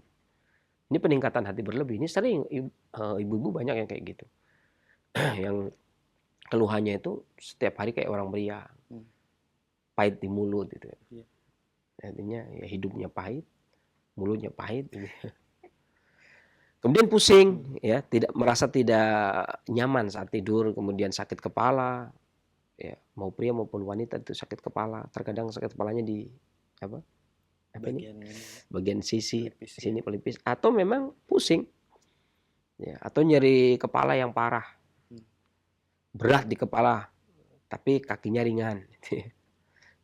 Ini peningkatan hati berlebih. Ini sering ibu-ibu banyak yang kayak gitu. Yang keluhannya itu setiap hari kayak orang beriang. Pahit di mulut gitu. Artinya ya hidupnya pahit, mulutnya pahit gitu. Kemudian pusing, ya, merasa tidak nyaman saat tidur, kemudian sakit kepala, ya, mau pria maupun wanita itu sakit kepala. Terkadang sakit kepalanya di bagian sisi pelipis, sini pelipis, atau memang pusing, ya, atau nyeri kepala yang parah, berat di kepala, tapi kakinya ringan.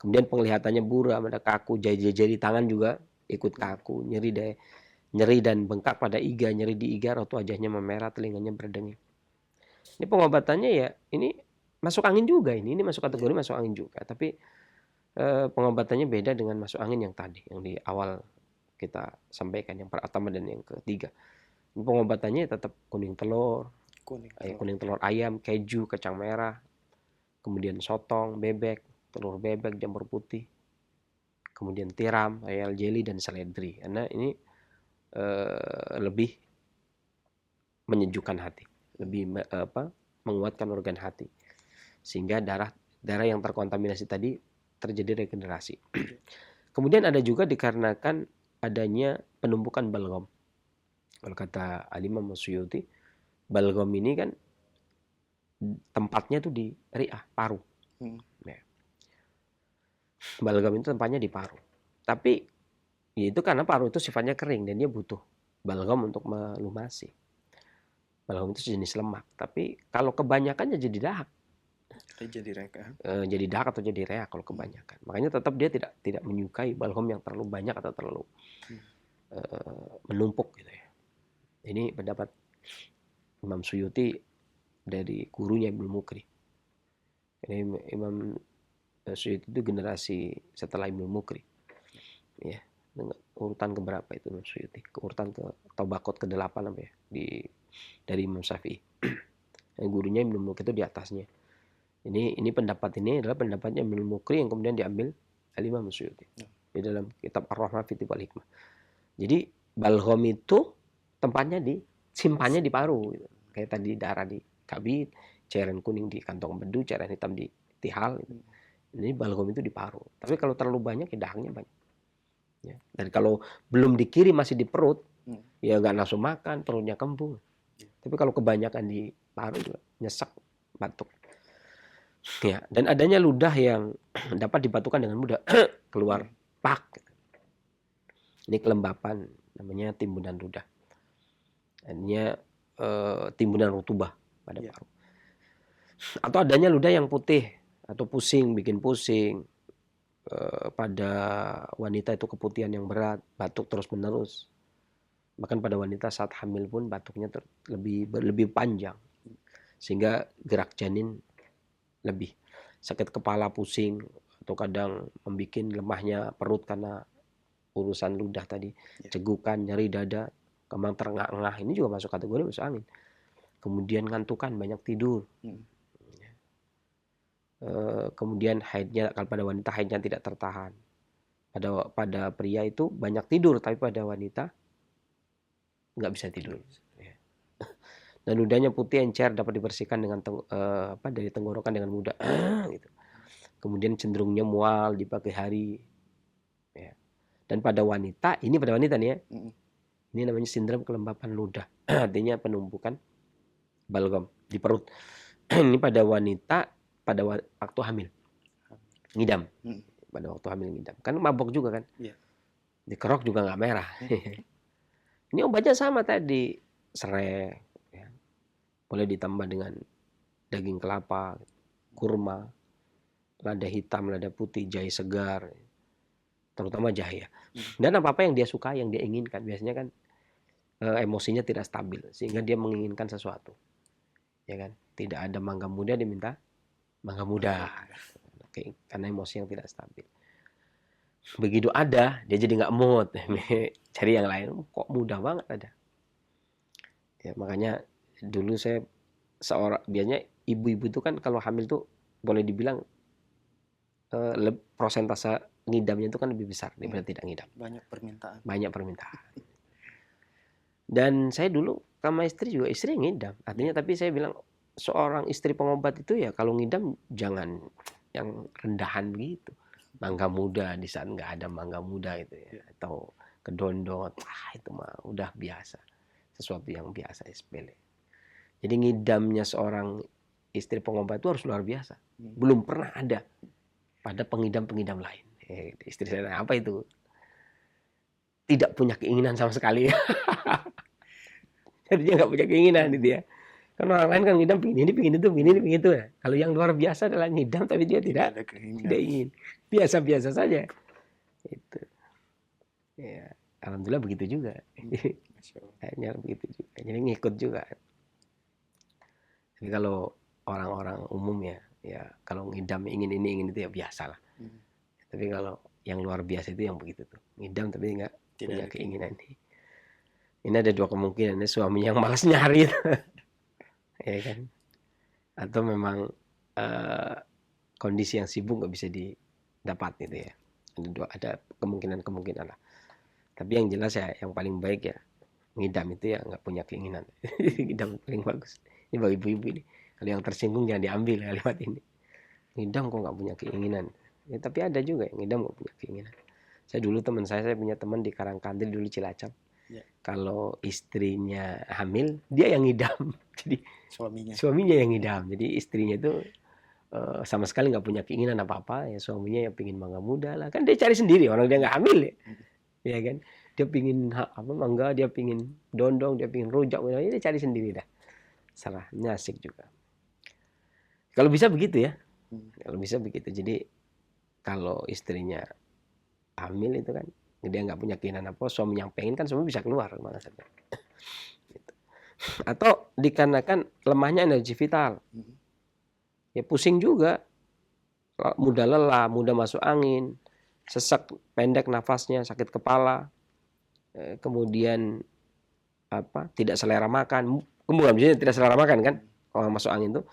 Kemudian penglihatannya buram, ada kaku, jari tangan juga ikut kaku, nyeri dan bengkak pada iga, nyeri di iga, raut wajahnya memerah, telinganya berdenging. Ini pengobatannya ya, ini masuk angin juga, ini masuk kategori masuk angin juga, tapi pengobatannya beda dengan masuk angin yang tadi, yang di awal kita sampaikan, yang pertama dan yang ketiga. Ini pengobatannya tetap kuning telur ayam, keju, kacang merah, kemudian sotong, bebek, telur bebek, jamur putih, kemudian tiram, royal jelly, dan seledri. Karena ini lebih menyejukkan hati, lebih menguatkan organ hati, sehingga darah yang terkontaminasi tadi terjadi regenerasi. Kemudian ada juga dikarenakan adanya penumpukan balgam. Kalau kata Al-Imam Suyuti, balgam ini kan tempatnya tuh di ri'ah, paru. Ya. Balgam itu tempatnya di paru. Tapi ya itu karena paru itu sifatnya kering dan dia butuh balgam untuk melumasi. Balgam itu sejenis lemak, tapi kalau kebanyakan jadi dahak. Jadi dahak atau jadi reak kalau kebanyakan. Makanya tetap dia tidak menyukai balgam yang terlalu banyak atau terlalu menumpuk gitu ya. Ini pendapat Imam Suyuti dari gurunya Ibnu Mukri. Ini Imam Suyuti itu generasi setelah Ibnu Mukri. Ya. Dengan urutan keberapa itu Imam Suyuti? Urutan ke Tabaqat ke-8 apa ya? Dari Imam Syafi'i. Yang gurunya Ibnu Muqri itu di atasnya. Ini pendapat ini adalah pendapatnya Ibnu Muqri yang kemudian diambil oleh Imam Suyuti di dalam kitab Ar-Rahmah fi Tiqal Hikmah. Jadi balgham itu tempatnya simpannya di paru gitu. Kayak tadi darah di kabid, cairan kuning di kantong empedu, cairan hitam di tihal gitu. Ini balgham itu di paru. Tapi kalau terlalu banyak ya dahangnya banyak. Ya. Dan kalau belum dikirim masih di perut, ya nggak nafsu makan, perutnya kembung. Tapi kalau kebanyakan di paru juga nyesek, batuk. Ya, dan adanya ludah yang dapat dibatukan dengan mudah, keluar pak. Ini kelembapan, namanya timbunan ludah. Artinya timbunan rutubah pada paru. Atau adanya ludah yang putih atau pusing, bikin pusing. Pada wanita itu keputihan yang berat, batuk terus menerus. Bahkan pada wanita saat hamil pun batuknya lebih panjang, sehingga gerak janin lebih. Sakit kepala, pusing, atau kadang membuat lemahnya perut karena urusan ludah tadi, cegukan, nyeri dada, kembang terengah-engah, ini juga masuk kategori masuk angin. Kemudian ngantukan, banyak tidur. Kemudian haidnya, kalau pada wanita haidnya tidak tertahan. Pada pria itu banyak tidur, tapi pada wanita nggak bisa tidur. Dan ludahnya putih encer, dapat dibersihkan dengan dari tenggorokan dengan mudah. Gitu. Kemudian cenderungnya mual di pagi hari. Ya. Dan pada wanita, ini pada wanita nih ya, ini namanya sindrom kelembapan ludah. Artinya penumpukan balgam di perut. Ini pada wanita pada waktu hamil, ngidam. Pada waktu hamil ngidam, kan mabok juga kan, dikerok juga nggak merah. Ini obatnya sama tadi, serai, ya. Boleh ditambah dengan daging kelapa, kurma, lada hitam, lada putih, jahe segar, terutama jahe ya. Dan apa-apa yang dia suka, yang dia inginkan. Biasanya kan emosinya tidak stabil, sehingga dia menginginkan sesuatu, ya kan. Tidak ada mangga muda, diminta mangga muda. Oke, karena emosi yang tidak stabil. Begitu ada, dia jadi nggak mood, cari yang lain. Kok mudah banget ada. Ya, makanya dulu saya biasanya ibu-ibu itu kan kalau hamil tuh boleh dibilang prosentase ngidamnya itu kan lebih besar daripada tidak ngidam. Banyak permintaan. Dan saya dulu sama istri juga, istri ngidam. Artinya tapi saya bilang, seorang istri pengobat itu ya kalau ngidam jangan yang rendahan begitu. Mangga muda di saat nggak ada mangga muda itu ya, atau kedondot, itu mah udah biasa, sesuatu yang biasa, sepele. Jadi ngidamnya seorang istri pengobat itu harus luar biasa. Belum pernah ada pada pengidam-pengidam lain. Istri saya apa itu? Tidak punya keinginan sama sekali. Jadi dia nggak punya keinginan gitu ya. Kan orang lain kan ngidam pingin ini, pingin itu, pingin ini, pingin itu ya. Kalau yang luar biasa adalah ngidam tapi dia tidak ingin. Biasa-biasa saja. Itu. Ya, alhamdulillah begitu juga. Akhirnya begitu juga. Jadi ngikut juga. Tapi kalau orang-orang umum ya kalau ngidam ingin ini, ingin itu ya biasa lah. Tapi kalau yang luar biasa itu yang begitu tuh. Ngidam tapi nggak punya keinginan. Ini ada dua kemungkinan. Ini suaminya yang malas nyari. Ya kan, atau memang kondisi yang sibuk nggak bisa didapat gitu ya. Ada kemungkinan lah. Tapi yang jelas ya, yang paling baik ya ngidam itu ya nggak punya keinginan. Ngidam paling bagus. Ini bagi ibu-ibu ini, kalau yang tersinggung jangan diambil kalimat ini. Ngidam kok nggak punya keinginan. Ya, tapi ada juga yang ngidam nggak punya keinginan. Saya punya teman di Karangkandil dulu, Cilacap. Kalau istrinya hamil, dia yang ngidam. Jadi suaminya yang ngidam. Jadi istrinya itu sama sekali nggak punya keinginan apa-apa. Ya suaminya yang pingin mangga muda lah. Kan dia cari sendiri, orang dia nggak hamil ya. Ya kan? Dia pingin mangga, dia pingin dondong, dia pingin rujak. Dia cari sendiri dah. Salah, asik juga. Kalau bisa begitu ya. Kalau bisa begitu. Jadi kalau istrinya hamil itu kan, dia nggak punya keinginan apa, suami yang pengen kan suami bisa keluar kemana saja. Gitu. Atau dikarenakan lemahnya energi vital, ya pusing juga, mudah lelah, mudah masuk angin, sesak, pendek nafasnya, sakit kepala, kemudian tidak selera makan, bukan misalnya tidak selera makan kan, kalau masuk angin tuh,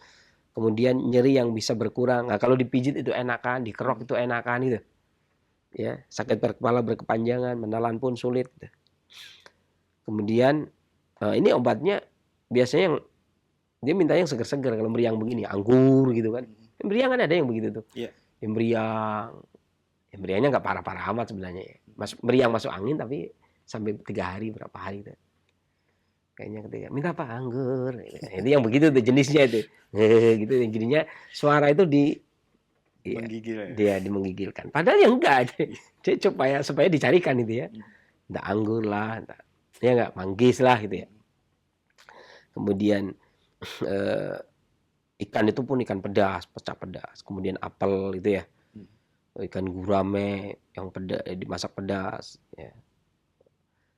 kemudian nyeri yang bisa berkurang. Nah, kalau dipijit itu enakan, dikerok itu enakan gitu. Ya, sakit kepala berkepanjangan, menelan pun sulit. Gitu. Kemudian ini obatnya biasanya yang dia minta yang seger-seger. Kalau meriang begini, anggur gitu kan. Meriang kan ada yang begitu tuh. Iya. Yang meriangnya nggak parah-parah amat sebenarnya. Meriang masuk angin tapi sampai 3 hari, berapa hari gitu. Kayaknya ketika minta apa, anggur. Itu yang begitu tuh jenisnya itu. Gitu jadinya suara itu Menggigil dia menggigilkan. Padahal yang enggak. Dia supaya dicarikan itu ya. Entah anggur lah, ya enggak, manggis lah gitu ya. Kemudian ikan itu pun ikan pedas, pecah pedas. Kemudian apel itu ya. Ikan gurame yang pedas, dimasak pedas ya.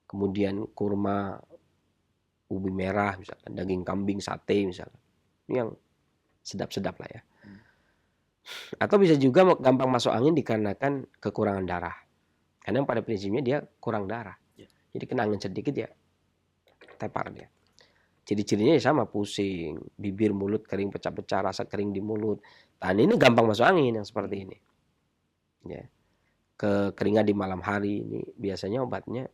Kemudian kurma, ubi merah misalkan, daging kambing, sate misalkan. Ini yang sedap-sedap lah ya. Atau bisa juga gampang masuk angin dikarenakan kekurangan darah. Karena pada prinsipnya dia kurang darah. Jadi kena angin sedikit ya tepar dia. Ciri-cirinya ya sama, pusing, bibir, mulut kering, pecah-pecah, rasa kering di mulut. Nah, ini gampang masuk angin yang seperti ini. Ya. Kekeringan di malam hari ini biasanya obatnya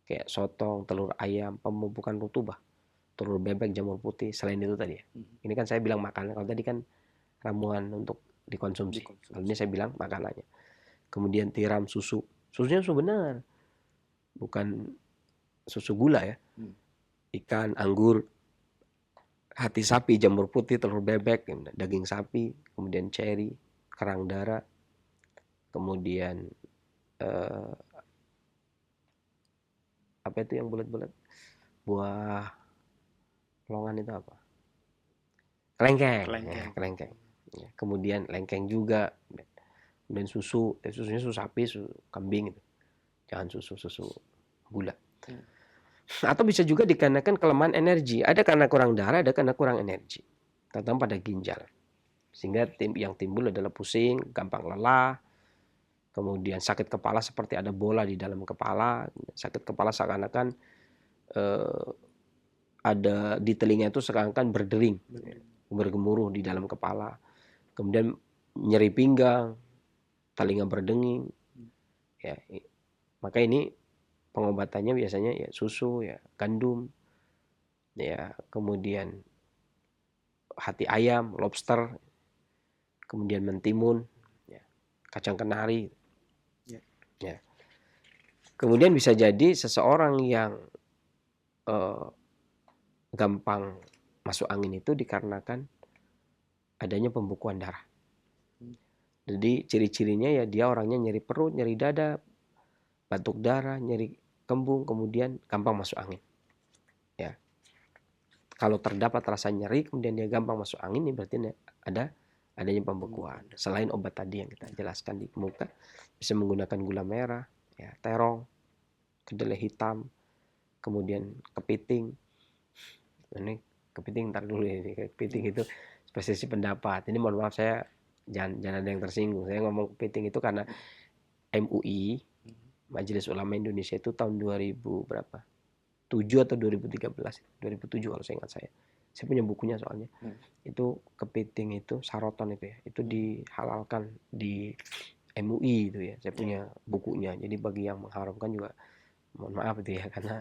kayak sotong, telur ayam, pemupukan rutubah, telur bebek, jamur putih. Selain itu tadi ya. Ini kan saya bilang makanan. Kalau tadi kan ramuan untuk dikonsumsi. Kalau ini saya bilang makanannya. Kemudian tiram susu. Susunya susu benar. Bukan susu gula ya. Ikan, anggur, hati sapi, jamur putih, telur bebek, daging sapi, kemudian ceri, kerang darah, kemudian apa itu yang bulat-bulat? Buah longan itu apa? Kelengkeng. Ya, kelengkeng. Ya, kemudian lengkeng juga. Kemudian susunya susu sapi, susu kambing itu. Jangan susu gula. Atau bisa juga dikarenakan kelemahan energi. Ada karena kurang darah, ada karena kurang energi. Terutama pada ginjal. Sehingga yang timbul adalah pusing, gampang lelah, kemudian sakit kepala seperti ada bola di dalam kepala, sakit kepala seakan-akan ada di telinga itu seakan-akan berdering, bergemuruh di dalam kepala. Kemudian nyeri pinggang, telinga berdenging. Ya, maka ini pengobatannya biasanya ya susu, ya gandum, ya kemudian hati ayam, lobster, kemudian mentimun, ya, kacang kenari. Ya. Kemudian bisa jadi seseorang yang gampang masuk angin itu dikarenakan adanya pembekuan darah. Jadi ciri-cirinya ya dia orangnya nyeri perut, nyeri dada, batuk darah, nyeri kembung, kemudian gampang masuk angin. Ya. Kalau terdapat rasa nyeri kemudian dia gampang masuk angin, ini berarti adanya pembekuan. Selain obat tadi yang kita jelaskan di muka, bisa menggunakan gula merah, ya, terong, kedelai hitam, kemudian kepiting. Ini kepiting ntar dulu ya, kepiting itu spesies pendapat. Ini mohon maaf saya jangan ada yang tersinggung. Saya ngomong kepiting itu karena MUI, Majelis Ulama Indonesia itu tahun 2000 berapa? 7 atau 2013, 2007 kalau saya ingat saya. Saya punya bukunya soalnya. Itu kepiting itu saroton itu ya. Itu dihalalkan di MUI itu ya. Saya punya bukunya. Jadi bagi yang mengharamkan juga mohon maaf itu ya, karena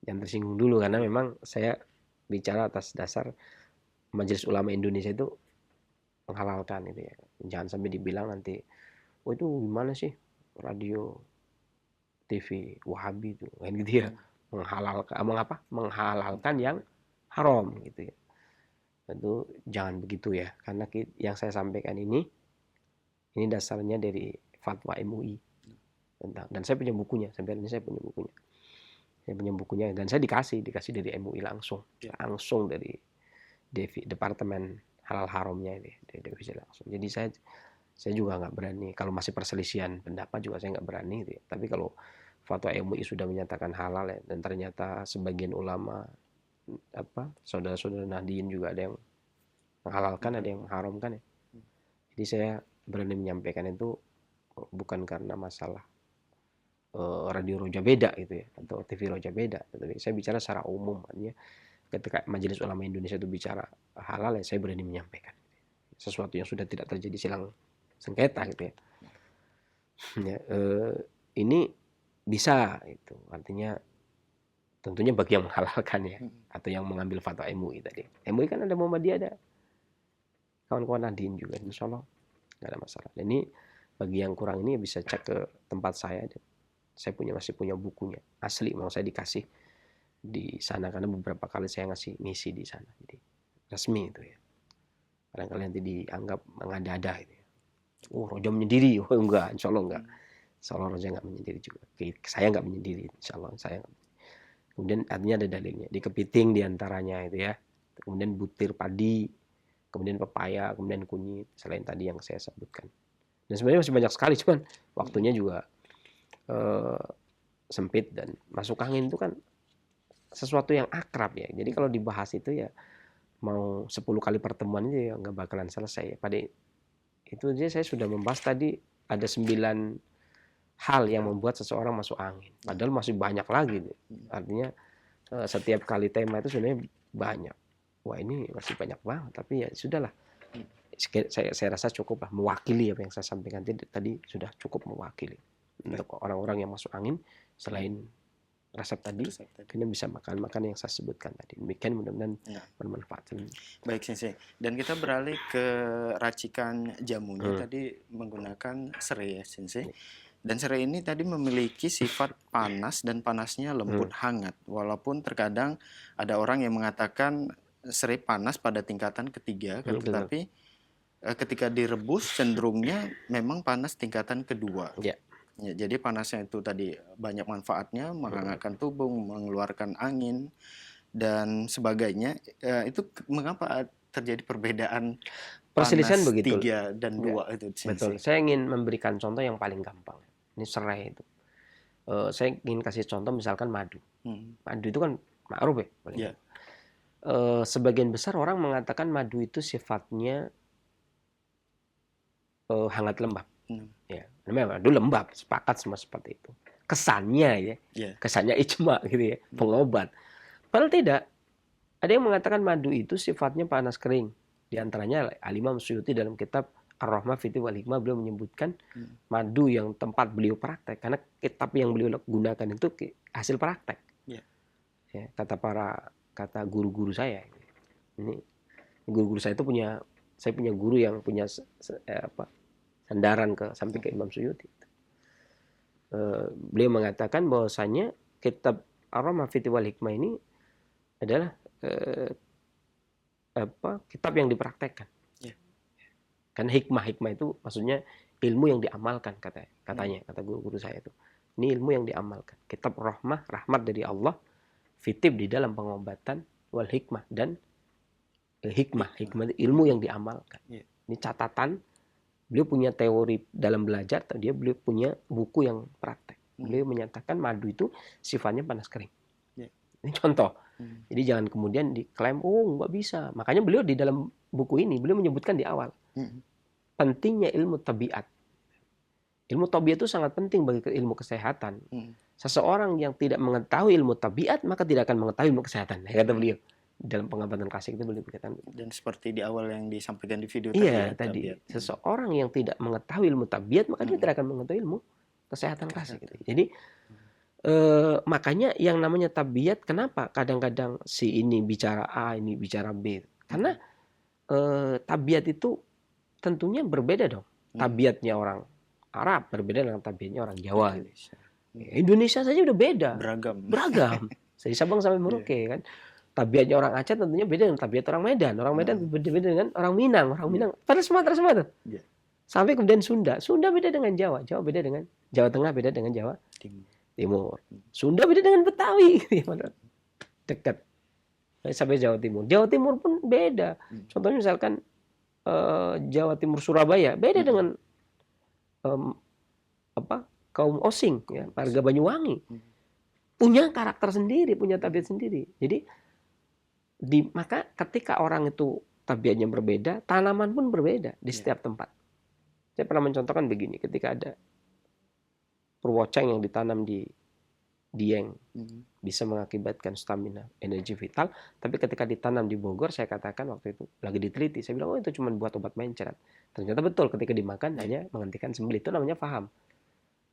jangan tersinggung dulu, karena memang saya bicara atas dasar Majelis Ulama Indonesia itu menghalalkan itu ya. Jangan sampai dibilang nanti, oh itu gimana sih radio TV Wahabi itu kan gitu ya, menghalalkan yang haram gitu ya. Tentu jangan begitu ya, karena yang saya sampaikan ini dasarnya dari fatwa MUI tentang, dan saya punya bukunya, sampai ini saya punya bukunya. Saya punya bukunya dan saya dikasih dari MUI langsung dari departemen halal haramnya ini, dari divisi langsung. Jadi saya juga nggak berani, kalau masih perselisihan pendapat juga saya nggak berani gitu ya. Tapi kalau fatwa MUI sudah menyatakan halal ya, dan ternyata sebagian ulama saudara-saudara Nahdien juga ada yang menghalalkan, ada yang mengharamkan ya. Jadi saya berani menyampaikan itu bukan karena masalah radio Roja beda gitu ya, atau TV Roja beda. Tapi saya bicara secara umum, artinya ketika Majelis Ulama Indonesia itu bicara halal, ya saya berani menyampaikan sesuatu yang sudah tidak terjadi silang sengketa gitu ya. Ya, ini bisa itu, artinya tentunya bagi yang menghalalkan ya, atau yang mengambil fatwa MUI tadi. MUI kan ada Muhammadiyah, ada kawan-kawan Nadien juga, insya Allah nggak ada masalah. Dan ini bagi yang kurang ini bisa cek ke tempat saya. Saya masih punya bukunya asli, mau saya dikasih di sana karena beberapa kali saya ngisi di sana, jadi resmi itu ya. Barangkali nanti dianggap mengada-ada gitu ya. Roja menyendiri, enggak, insya Allah enggak. Insya Allah Roja enggak menyendiri juga. Saya enggak menyendiri, insya Allah saya. Kemudian artinya ada dalilnya, di kepiting diantaranya itu ya. Kemudian butir padi, kemudian pepaya, kemudian kunyit, selain tadi yang saya sebutkan. Dan sebenarnya masih banyak sekali, cuman waktunya juga sempit, dan masuk angin itu kan sesuatu yang akrab ya. Jadi kalau dibahas itu ya mau 10 kali pertemuan itu ya nggak bakalan selesai. Pada itu aja saya sudah membahas tadi ada 9 hal yang membuat seseorang masuk angin. Padahal masih banyak lagi. Artinya setiap kali tema itu sebenarnya banyak. Wah, ini masih banyak banget, tapi ya sudahlah. Saya rasa cukup lah mewakili apa yang saya sampaikan tadi sudah cukup mewakili. Untuk orang-orang yang masuk angin, selain resep tadi, kalian bisa makan yang saya sebutkan tadi. Demikian, mudah-mudahan bermanfaat. Baik, Sensei. Dan kita beralih ke racikan jamunya tadi menggunakan serai ya, Sensei. Dan serai ini tadi memiliki sifat panas, dan panasnya lembut hangat. Walaupun terkadang ada orang yang mengatakan serai panas pada tingkatan ketiga, tetapi ketika direbus cenderungnya memang panas tingkatan kedua. Ya, jadi panasnya itu tadi banyak manfaatnya, menghangatkan tubuh, mengeluarkan angin dan sebagainya. Itu mengapa terjadi perbedaan perselisihan panas begitu 3 dan 2 itu? Betul. Saya ingin memberikan contoh yang paling gampang. Ini serai itu. Saya ingin kasih contoh misalkan madu. Madu itu kan ma'ruf ya. Sebagian besar orang mengatakan madu itu sifatnya hangat lembab. Ya, memang madu lembab, sepakat semua seperti itu. Kesannya ya, kesannya ijma gitu ya, pengobat. Padahal tidak. Ada yang mengatakan madu itu sifatnya panas kering. Di antaranya Al-Imam Suyuti dalam kitab Ar-Rahmah fi wal Hikmah beliau menyebutkan madu yang tempat beliau praktek, karena kitab yang beliau gunakan itu hasil praktek. Ya, kata guru-guru saya. Ini guru-guru saya itu saya punya guru yang punya sandaran sampai ke Imam Suyuti. Beliau mengatakan bahwasanya kitab Ar-Rahmah fi wal Hikmah ini adalah kitab yang dipraktekkan. Karena hikmah itu maksudnya ilmu yang diamalkan, katanya kata guru-guru saya itu. Ini ilmu yang diamalkan. Kitab rahmah dari Allah, fitib di dalam pengobatan, wal hikmah, dan hikmah itu ilmu yang diamalkan. Ini catatan. Beliau punya teori dalam belajar, beliau punya buku yang praktek. Beliau menyatakan madu itu sifatnya panas kering. Ini contoh. Jadi jangan kemudian diklaim, nggak bisa. Makanya beliau di dalam buku ini, beliau menyebutkan di awal. Pentingnya ilmu tabiat. Ilmu tabiat itu sangat penting bagi ilmu kesehatan. Seseorang yang tidak mengetahui ilmu tabiat, maka tidak akan mengetahui ilmu kesehatan. Kata beliau. Dalam pengobatan klasik itu beliau berkata. Dan seperti di awal yang disampaikan di video tadi. Seseorang yang tidak mengetahui ilmu tabiat, maka dia tidak akan mengetahui ilmu kesehatan klasik. Jadi makanya yang namanya tabiat, kenapa kadang-kadang si ini bicara A, ini bicara B? Karena tabiat itu tentunya berbeda dong. Tabiatnya orang Arab berbeda dengan tabiatnya orang Jawa. Indonesia saja udah beda. Beragam. Dari Sabang sampai Merauke kan. Tabiatnya orang Aceh tentunya beda dengan tabiat orang Medan. Orang Medan beda dengan orang Minang. Padahal Sumatera semua tuh. Sampai kemudian Sunda beda dengan Jawa. Jawa beda dengan Jawa Tengah, beda dengan Jawa Timur. Sunda beda dengan Betawi. Dekat. Sampai Jawa Timur. Jawa Timur pun beda. Contohnya misalkan Jawa Timur Surabaya beda dengan kaum Osing, ya, warga Banyuwangi. Punya karakter sendiri, punya tabiat sendiri. Jadi maka ketika orang itu tabiatnya berbeda, tanaman pun berbeda di setiap tempat. Saya pernah mencontohkan begini, ketika ada purwoceng yang ditanam di Dieng Mhm. bisa mengakibatkan stamina, energi vital. Tapi ketika ditanam di Bogor, saya katakan waktu itu lagi diteliti, saya bilang, oh itu cuma buat obat mencret. Ternyata betul, ketika dimakan hanya menghentikan sembelit. Itu namanya paham.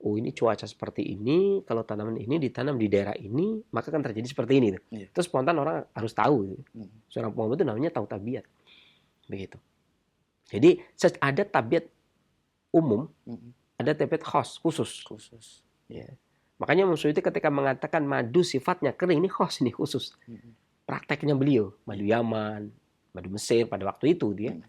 Oh ini cuaca seperti ini, kalau tanaman ini ditanam di daerah ini, maka akan terjadi seperti ini. Iya. Itu spontan orang harus tahu. Mhm. Seorang pengobat itu namanya tahu tabiat. Begitu. Jadi ada tabiat umum, Mhm. ada tabiat khusus. Khusus. Ya. Makanya Imam Suyuti ketika mengatakan madu sifatnya kering, ini ini khusus. Mhm. Prakteknya beliau, madu Yaman, madu Mesir pada waktu itu dia. Mhm.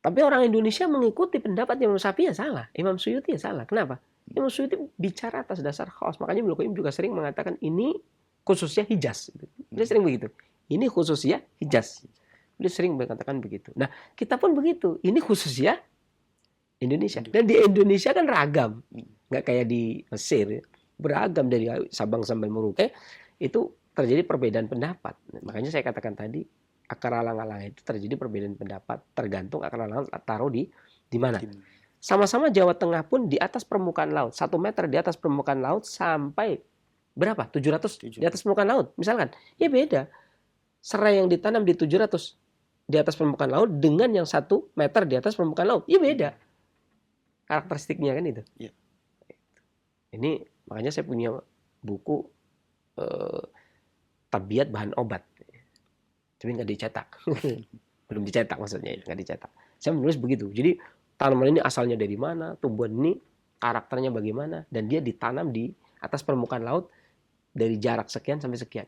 Tapi orang Indonesia mengikuti pendapat Imam Syafi'i ya salah, Imam Suyuti ya salah. Kenapa? Imam Suyuti bicara atas dasar khos. Makanya Ibnu Qayyim juga sering mengatakan ini khususnya Hijaz. Dia sering begitu. Ini khususnya Hijaz. Dia sering mengatakan begitu. Nah, kita pun begitu. Ini khususnya Indonesia. Dan di Indonesia kan ragam. Nggak kayak di Mesir. Beragam dari Sabang sampai Merauke. Itu terjadi perbedaan pendapat. Makanya saya katakan tadi, akar alang-alang itu terjadi perbedaan pendapat. Tergantung akar alang taruh di mana. Sama-sama Jawa Tengah pun di atas permukaan laut. 1 meter di atas permukaan laut sampai berapa? 700 di atas permukaan laut. Misalkan. Ya beda. Serai yang ditanam di 700 di atas permukaan laut dengan yang 1 meter di atas permukaan laut. Ya beda. Karakteristiknya kan itu. Iya. Ini makanya saya punya buku tabiat bahan obat. Tapi nggak dicetak. Belum dicetak maksudnya, nggak dicetak. Saya menulis begitu. Jadi tanaman ini asalnya dari mana, tumbuhan ini karakternya bagaimana, dan dia ditanam di atas permukaan laut dari jarak sekian sampai sekian.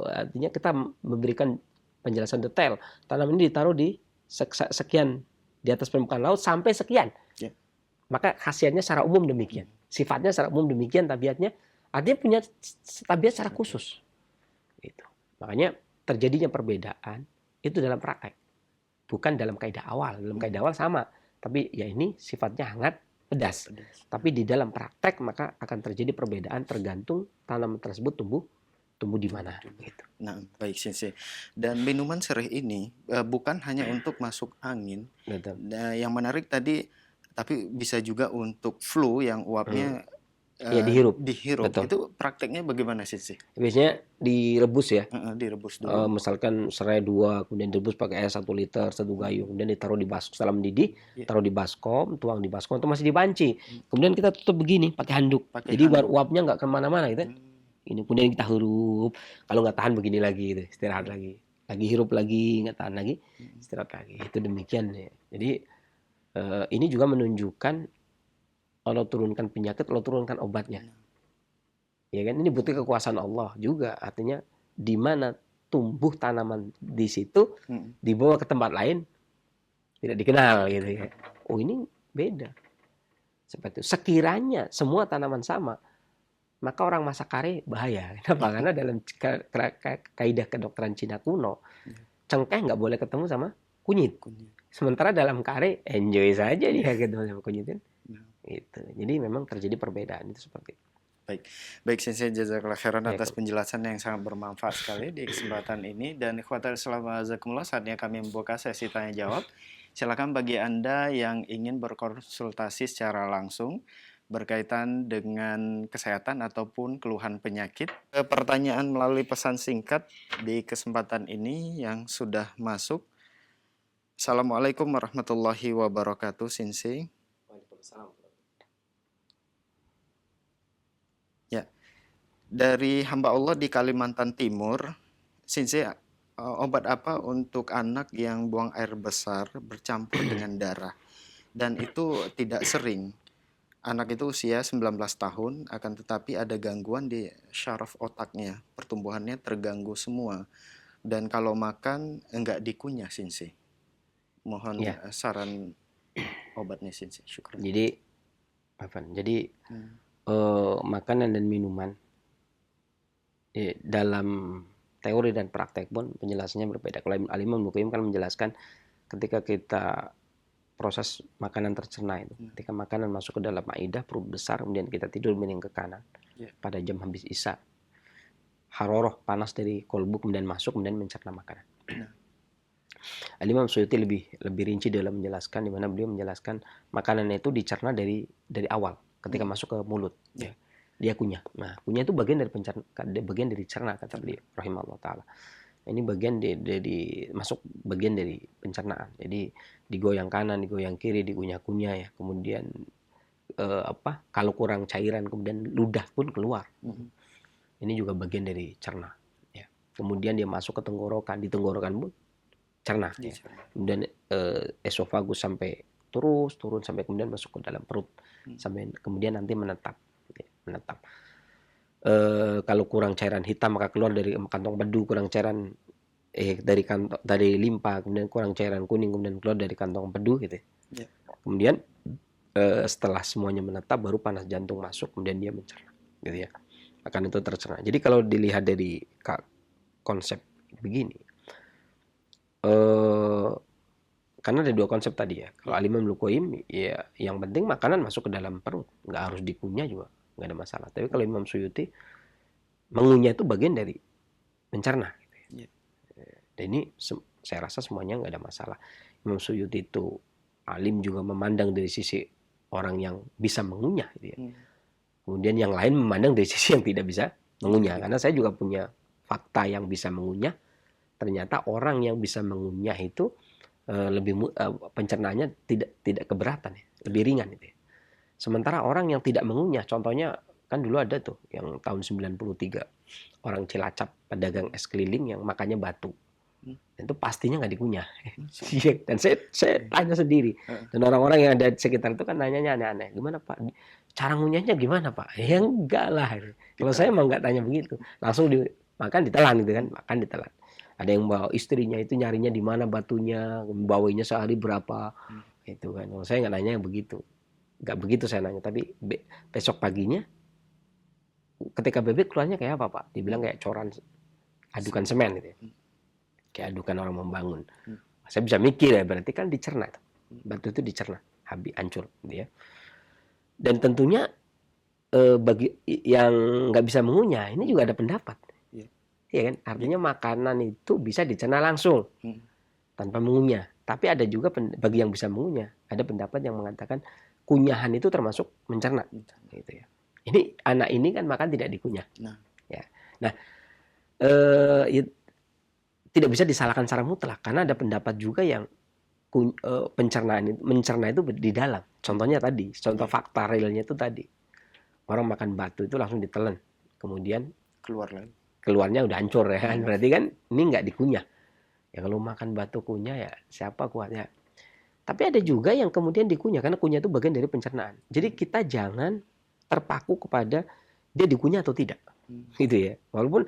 Artinya kita memberikan penjelasan detail. Tanaman ini ditaruh di sekian di atas permukaan laut sampai sekian. Yeah. Maka khasiatnya secara umum demikian. Sifatnya secara umum demikian, tabiatnya. Artinya punya tabiat secara khusus. Gitu. Makanya terjadinya perbedaan itu dalam praktek. Bukan dalam kaidah awal. Dalam kaidah awal sama. Tapi ya ini sifatnya hangat, pedas. Tapi di dalam praktek maka akan terjadi perbedaan tergantung tanaman tersebut tumbuh di mana. Gitu. Nah, baik Sensei. Dan minuman sereh ini bukan hanya untuk masuk angin. Betul. Yang menarik tadi, tapi bisa juga untuk flu yang uapnya ya, dihirup. Betul. Itu prakteknya bagaimana Sensei? Biasanya direbus ya. Direbus dulu. Misalkan serai 2, kemudian direbus pakai air 1 liter, 1 gayung, kemudian ditaruh di baskom setelah mendidih, taruh di baskom, tuang di baskom, itu masih dibanci. Kemudian kita tutup begini pakai handuk. Jadi biar uapnya nggak kemana-mana gitu. Ini kemudian kita hirup. Kalau nggak tahan begini lagi, gitu. Istirahat lagi. Lagi hirup lagi, nggak tahan lagi, istirahat lagi. Itu demikian ya. Jadi ini juga menunjukkan Allah turunkan penyakit, Allah turunkan obatnya. Ya kan? Ini bukti kekuasaan Allah juga. Artinya di mana tumbuh tanaman di situ, dibawa ke tempat lain tidak dikenal gitu ya. Oh ini beda. Seperti itu. Sekiranya semua tanaman sama, maka orang masak kare bahaya. Kenapa? Karena dalam kaidah kedokteran Cina kuno, cengkeh nggak boleh ketemu sama kunyit. Sementara dalam kare enjoy saja dia ketemu sama kunyit. Itu. Jadi memang terjadi perbedaan itu seperti itu. Baik Sensei, jazakallah khairan atas penjelasan yang sangat bermanfaat sekali di kesempatan ini. Dan ikhwatal Islam azakumullah, saatnya kami membuka sesi tanya jawab. Silakan bagi Anda yang ingin berkonsultasi secara langsung berkaitan dengan kesehatan ataupun keluhan penyakit. Pertanyaan melalui pesan singkat di kesempatan ini yang sudah masuk. Assalamualaikum warahmatullahi wabarakatuh, Sensei. Waalaikumsalam. Ya, dari hamba Allah di Kalimantan Timur, Sensei, obat apa untuk anak yang buang air besar bercampur dengan darah dan itu tidak sering? Anak itu usia 19 tahun, akan tetapi ada gangguan di syaraf otaknya, pertumbuhannya terganggu semua. Dan kalau makan enggak dikunyah, Sensei. Mohon saran obatnya, Sensei. Syukur. Jadi makanan dan minuman dalam teori dan praktek pun penjelasannya berbeda. Kalau Imam Ibnu Qayyim kan menjelaskan ketika kita proses makanan tercerna itu, ketika makanan masuk ke dalam maidah perut besar, kemudian kita tidur miring ke kanan pada jam habis isya, haroroh panas dari kolbu kemudian masuk kemudian mencerna makanan. Imam Suyuti lebih rinci dalam menjelaskan, di mana beliau menjelaskan makanan itu dicerna dari awal. ketika masuk ke mulut. Ya. Dia kunyah. Nah, kunyah itu bagian dari cerna kata beliau rahimahullah taala. Ini bagian masuk bagian dari pencernaan. Jadi digoyang kanan, digoyang kiri, dikunyah-kunyah ya. Kemudian kalau kurang cairan kemudian ludah pun keluar. Ini juga bagian dari cerna. Ya. Kemudian dia masuk ke tenggorokan, di tenggorokan pun cerna. Ya. Kemudian esofagus sampai turun sampai kemudian masuk ke dalam perut, sampai kemudian nanti menetap. Ya, menetap. Kalau kurang cairan hitam maka keluar dari kantong bedu, kurang cairan dari limpa, kemudian kurang cairan kuning, kemudian keluar dari kantong empedu gitu. Ya. Kemudian setelah semuanya menetap baru panas jantung masuk, kemudian dia mencerna gitu ya. Akan itu tercerna. Jadi kalau dilihat dari konsep begini, karena ada dua konsep tadi ya. Kalau Al-Imam Luqayyim ya yang penting makanan masuk ke dalam perut, nggak harus dikunyah juga, nggak ada masalah. Tapi kalau Imam Suyuti mengunyah itu bagian dari mencerna. Gitu ya. Dan ini saya rasa semuanya nggak ada masalah. Imam Suyuti itu alim juga memandang dari sisi orang yang bisa mengunyah. Gitu ya. Kemudian yang lain memandang dari sisi yang tidak bisa mengunyah. Karena saya juga punya fakta yang bisa mengunyah. Ternyata orang yang bisa mengunyah itu lebih pencernaannya tidak keberatan ya, lebih ringan itu ya. Sementara orang yang tidak mengunyah, contohnya kan dulu ada tuh yang tahun 93 orang Cilacap pedagang es keliling yang makannya batu. Itu pastinya nggak dikunyah. Dan saya tanya sendiri. Dan orang-orang yang ada di sekitar itu kan nanyanya aneh-aneh. Gimana Pak? Cara ngunyahnya gimana Pak? Ya enggak lah. Kalau saya mau nggak tanya begitu. Langsung makan ditelan gitu kan. Makan ditelan. Ada yang bawa istrinya itu nyarinya di mana batunya, bawainya sehari berapa. Itu kan. Kalau saya nggak nanya yang begitu. Nggak begitu saya nanya. Tapi besok paginya ketika bebek keluarnya kayak apa Pak? Dibilang kayak coran adukan semen gitu ya. Kayak adukan orang membangun. Saya bisa mikir ya, berarti kan dicerna. Batu itu dicerna, habis hancur. Gitu ya. Dan tentunya bagi yang nggak bisa mengunyah, ini juga ada pendapat. Iya kan? Artinya makanan itu bisa dicerna langsung, tanpa mengunyah. Tapi ada juga bagi yang bisa mengunyah, ada pendapat yang mengatakan kunyahan itu termasuk mencerna. Gitu ya. Ini anak ini kan makan tidak dikunyah. Ya. Nah, tidak bisa disalahkan secara mutlak karena ada pendapat juga yang mencerna itu di dalam. Contohnya tadi, contoh fakta realnya itu tadi. Orang makan batu itu langsung ditelan. Kemudian keluarnya udah hancur ya kan. Berarti kan ini nggak dikunyah. Ya kalau makan batu kunyah ya siapa kuatnya. Tapi ada juga yang kemudian dikunyah karena kunyah itu bagian dari pencernaan. Jadi kita jangan terpaku kepada dia dikunyah atau tidak. Gitu ya. Walaupun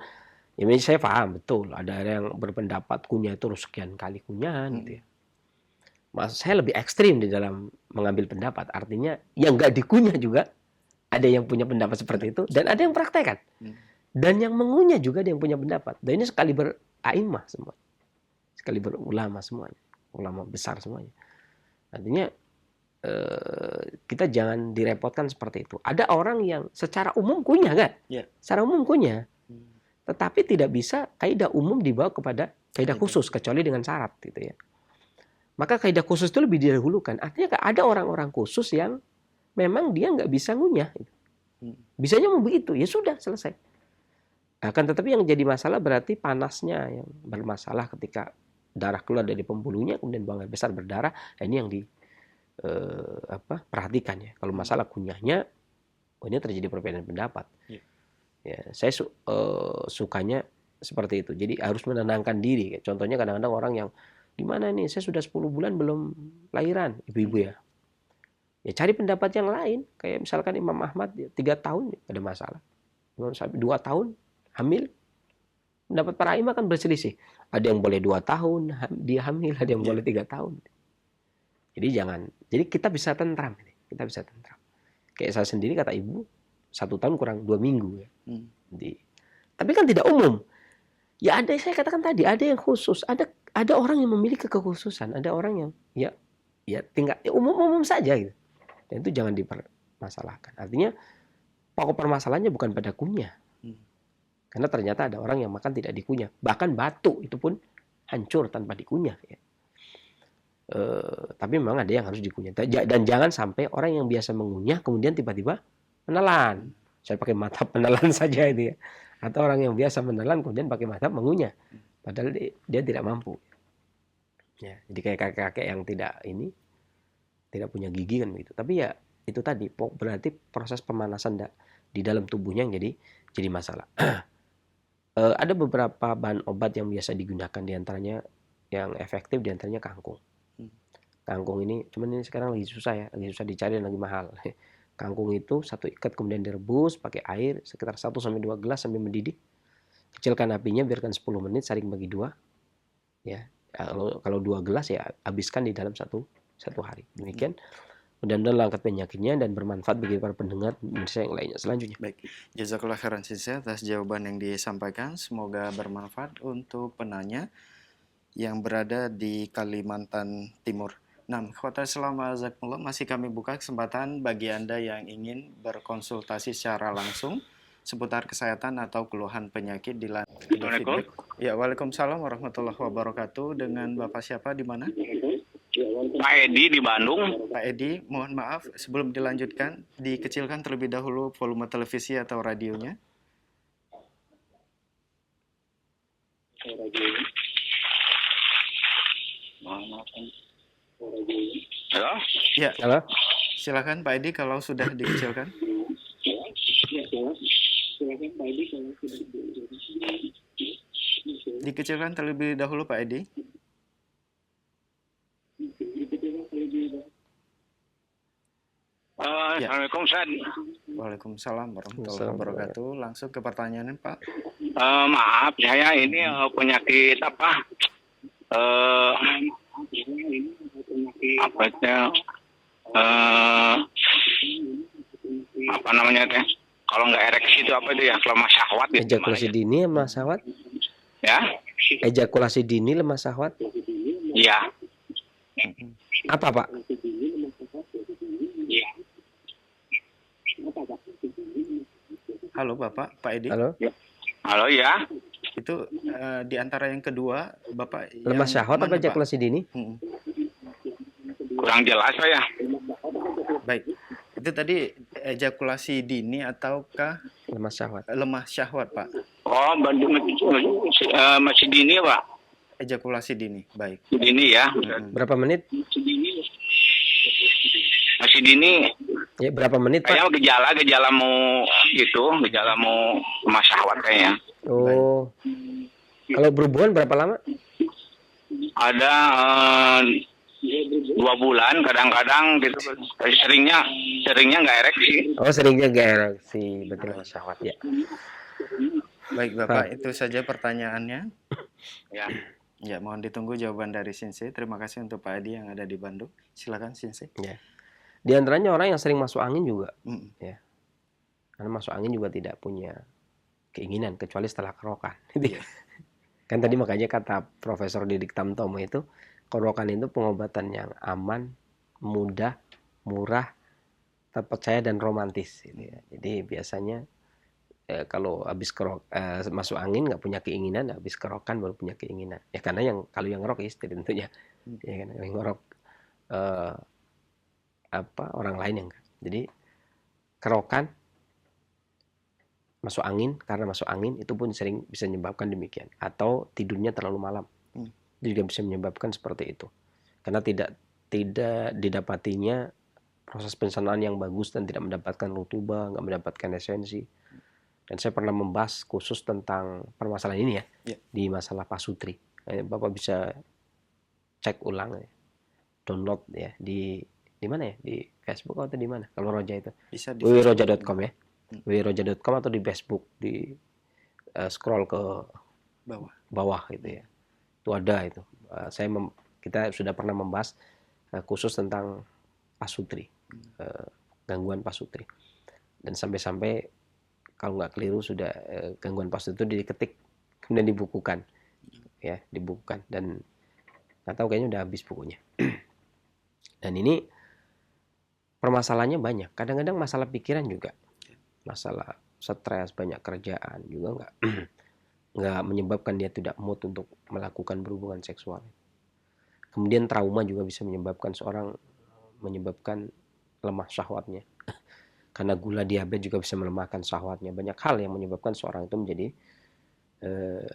ya saya paham betul ada yang berpendapat kunyah itu sekian kali kunyahan gitu ya. Saya lebih ekstrim di dalam mengambil pendapat. Artinya yang nggak dikunyah juga ada yang punya pendapat seperti itu dan ada yang praktekkan. Dan yang mengunyah juga ada yang punya pendapat. Dan ini sekali beraimah semua. Sekali berulama semuanya. Ulama besar semuanya. Artinya kita jangan direpotkan seperti itu. Ada orang yang secara umum kunyah kan? Secara umum kunyah. Tetapi tidak bisa kaidah umum dibawa kepada kaidah khusus kecuali dengan syarat gitu ya. Maka kaidah khusus itu lebih didahulukan. Artinya ada orang-orang khusus yang memang dia nggak bisa ngunyah. Bisanya mau begitu, ya sudah selesai. Akan tetapi yang jadi masalah berarti panasnya yang bermasalah ketika darah keluar dari pembuluhnya kemudian buang air besar berdarah. Ini yang perhatikan ya. Kalau masalah kunyahnya, ini terjadi perbedaan pendapat. Ya, saya sukanya seperti itu. Jadi harus menenangkan diri. Contohnya kadang-kadang orang yang gimana nih, saya sudah 10 bulan belum lahiran, ibu-ibu ya. Ya cari pendapat yang lain. Kayak misalkan Imam Ahmad 3 tahun ada masalah. Imam Syafi'i 2 tahun hamil. Pendapat para imam kan berselisih. Ada yang boleh 2 tahun dia hamil, ada yang boleh 3 tahun. Jadi kita bisa tentram. Kita bisa tentram. Kayak saya sendiri kata ibu 1 tahun kurang 2 minggu ya. Tapi kan tidak umum. Ya ada, saya katakan tadi, ada yang khusus, ada orang yang memiliki kekhususan, ada orang yang ya tinggal umum-umum saja gitu. Dan itu jangan dipermasalahkan. Artinya pokok permasalahannya bukan pada kunyah. Karena ternyata ada orang yang makan tidak dikunyah. Bahkan batu itu pun hancur tanpa dikunyah ya. Tapi memang ada yang harus dikunyah. Dan jangan sampai orang yang biasa mengunyah kemudian tiba-tiba menelan. Saya pakai matap menelan saja itu ya. Atau orang yang biasa menelan kemudian pakai matap mengunyah. Padahal dia tidak mampu. Ya, jadi kayak kakek-kakek yang tidak punya gigi kan begitu. Tapi ya itu tadi berarti proses pemanasan di dalam tubuhnya yang jadi masalah. Ada beberapa bahan obat yang biasa digunakan, diantaranya yang efektif diantaranya kangkung. Kangkung ini, cuman ini sekarang lagi susah dicari dan lagi mahal. Kangkung itu satu ikat kemudian direbus pakai air sekitar 1-2 gelas sampai mendidih. Kecilkan apinya, biarkan 10 menit, saring bagi 2. Ya, kalau 2 gelas ya habiskan di dalam satu hari. Demikian. Mudah-mudahan langkat penyakitnya dan bermanfaat bagi para pendengar Indonesia yang lainnya. Selanjutnya. Baik, jazakallah khairan Sensei atas jawaban yang disampaikan. Semoga bermanfaat untuk penanya yang berada di Kalimantan Timur. Nah, Khotar Islam Azakumullah, masih kami buka kesempatan bagi Anda yang ingin berkonsultasi secara langsung seputar kesehatan atau keluhan penyakit di feedback. Ya, Waalaikumsalam warahmatullahi wabarakatuh. Dengan Bapak siapa di mana? Pak Edi di Bandung. Pak Edi, mohon maaf sebelum dilanjutkan, dikecilkan terlebih dahulu volume televisi atau radionya. Halo? Ya, Halo? silakan Pak Edi kalau sudah dikecilkan. Dikecilkan terlebih dahulu Pak Edi. Ya. Assalamualaikum, Ustaz. Waalaikumsalam warahmatullahi wabarakatuh. Langsung ke pertanyaannya Pak. Maaf, saya ini penyakit apa? Apa namanya teh? Kalau nggak ereksi itu apa itu ya? Lemah syahwat ya? Ejakulasi dini lemah syahwat? Ya? Ejakulasi dini lemah syahwat? Iya. Apa, Pak? Halo Bapak, Pak Edi. Halo? Halo ya? Itu di antara yang kedua, Bapak Lemah syahwat apa ejakulasi dini? Kurang jelas saya. Baik. Itu tadi ejakulasi dini ataukah Lemah syahwat? lemah syahwat, Pak? Oh, masih dini, Pak. Ejakulasi dini, baik. Dini ya. Berapa menit? Masih dini. Ya, berapa menit, Pak? Kayaknya gejala mau lemah syahwat kayaknya. Oh. Kalau berhubungan berapa lama? Ada 2 bulan kadang-kadang gitu. Seringnya nggak ereksi. Oh, seringnya nggak ereksi, berarti lemah syahwat ya. Baik Bapak, itu saja pertanyaannya. Ya. Ya, mohon ditunggu jawaban dari Sensei. Terima kasih untuk Pak Edi yang ada di Bandung. Silakan Sensei. Ya. Di antaranya orang yang sering masuk angin juga, Mm. ya. Karena masuk angin juga tidak punya keinginan kecuali setelah kerokan. Kan tadi makanya kata Profesor Didik Tamtomo itu, kerokan itu pengobatan yang aman, mudah, murah, terpercaya dan romantis. Gitu ya. Jadi biasanya kalau habis masuk angin nggak punya keinginan, habis kerokan baru punya keinginan. Ya karena kalau yang ngerok istri tentunya, ya kan yang ngerok orang lain yang enggak. Jadi kerokan, masuk angin, karena masuk angin itu pun sering bisa menyebabkan demikian. Atau tidurnya terlalu malam, itu juga bisa menyebabkan seperti itu. Karena tidak didapatinya proses pencernaan yang bagus dan tidak mendapatkan rutuba, nggak mendapatkan esensi. Dan saya pernah membahas khusus tentang permasalahan ini ya, di masalah pasutri. Bapak bisa cek ulang ya, download ya di mana ya, di Facebook atau di mana? Kalau Roja itu Bisa di www.roja.com ya, www.roja.com atau di Facebook, di scroll ke bawah gitu ya, itu ada itu. Kita sudah pernah membahas khusus tentang pasutri, gangguan pasutri, dan sampai kalau nggak keliru sudah gangguan pasutri itu diketik kemudian dibukukan ya, dan nggak tahu kayaknya udah habis bukunya. Dan ini permasalahannya banyak, kadang-kadang masalah pikiran juga, masalah stres, banyak kerjaan juga nggak menyebabkan dia tidak mood untuk melakukan berhubungan seksual. Kemudian trauma juga bisa menyebabkan lemah syahwatnya. Karena gula, diabetes juga bisa melemahkan syahwatnya. Banyak hal yang menyebabkan seorang itu menjadi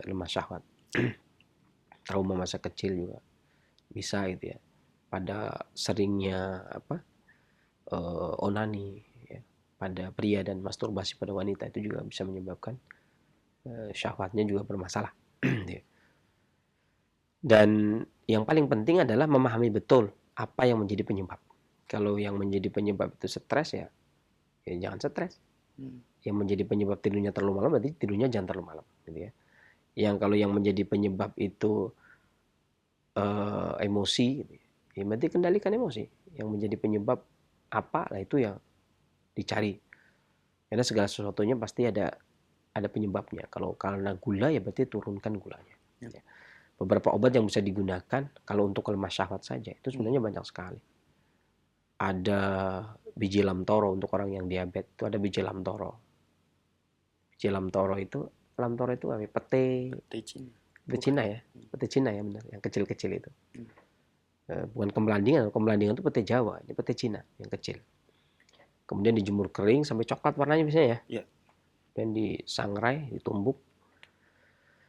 lemah syahwat. Trauma masa kecil juga bisa gitu ya. Pada seringnya onani ya, pada pria dan masturbasi pada wanita itu juga bisa menyebabkan syahwatnya juga bermasalah. Dan yang paling penting adalah memahami betul apa yang menjadi penyebab. Kalau yang menjadi penyebab itu stres ya jangan stres. Yang menjadi penyebab tidurnya terlalu malam berarti tidurnya jangan terlalu malam, gitu ya. Kalau yang menjadi penyebab itu emosi, gitu ya berarti kendalikan emosi. Yang menjadi penyebab apa, lah itu yang dicari. Karena segala sesuatunya pasti ada penyebabnya. Kalau karena gula ya berarti turunkan gulanya. Ya. Beberapa obat yang bisa digunakan kalau untuk lemah syahwat saja itu sebenarnya banyak sekali. Ada biji lamtoro untuk orang yang diabetes, itu ada biji lamtoro. Biji lamtoro itu apa? Pete Cina ya, pete Cina ya benar, yang kecil-kecil itu. Bukan kembelandingan itu pete Jawa, ini pete Cina yang kecil. Kemudian dijemur kering sampai coklat warnanya biasanya ya. Dan disangrai, ditumbuk.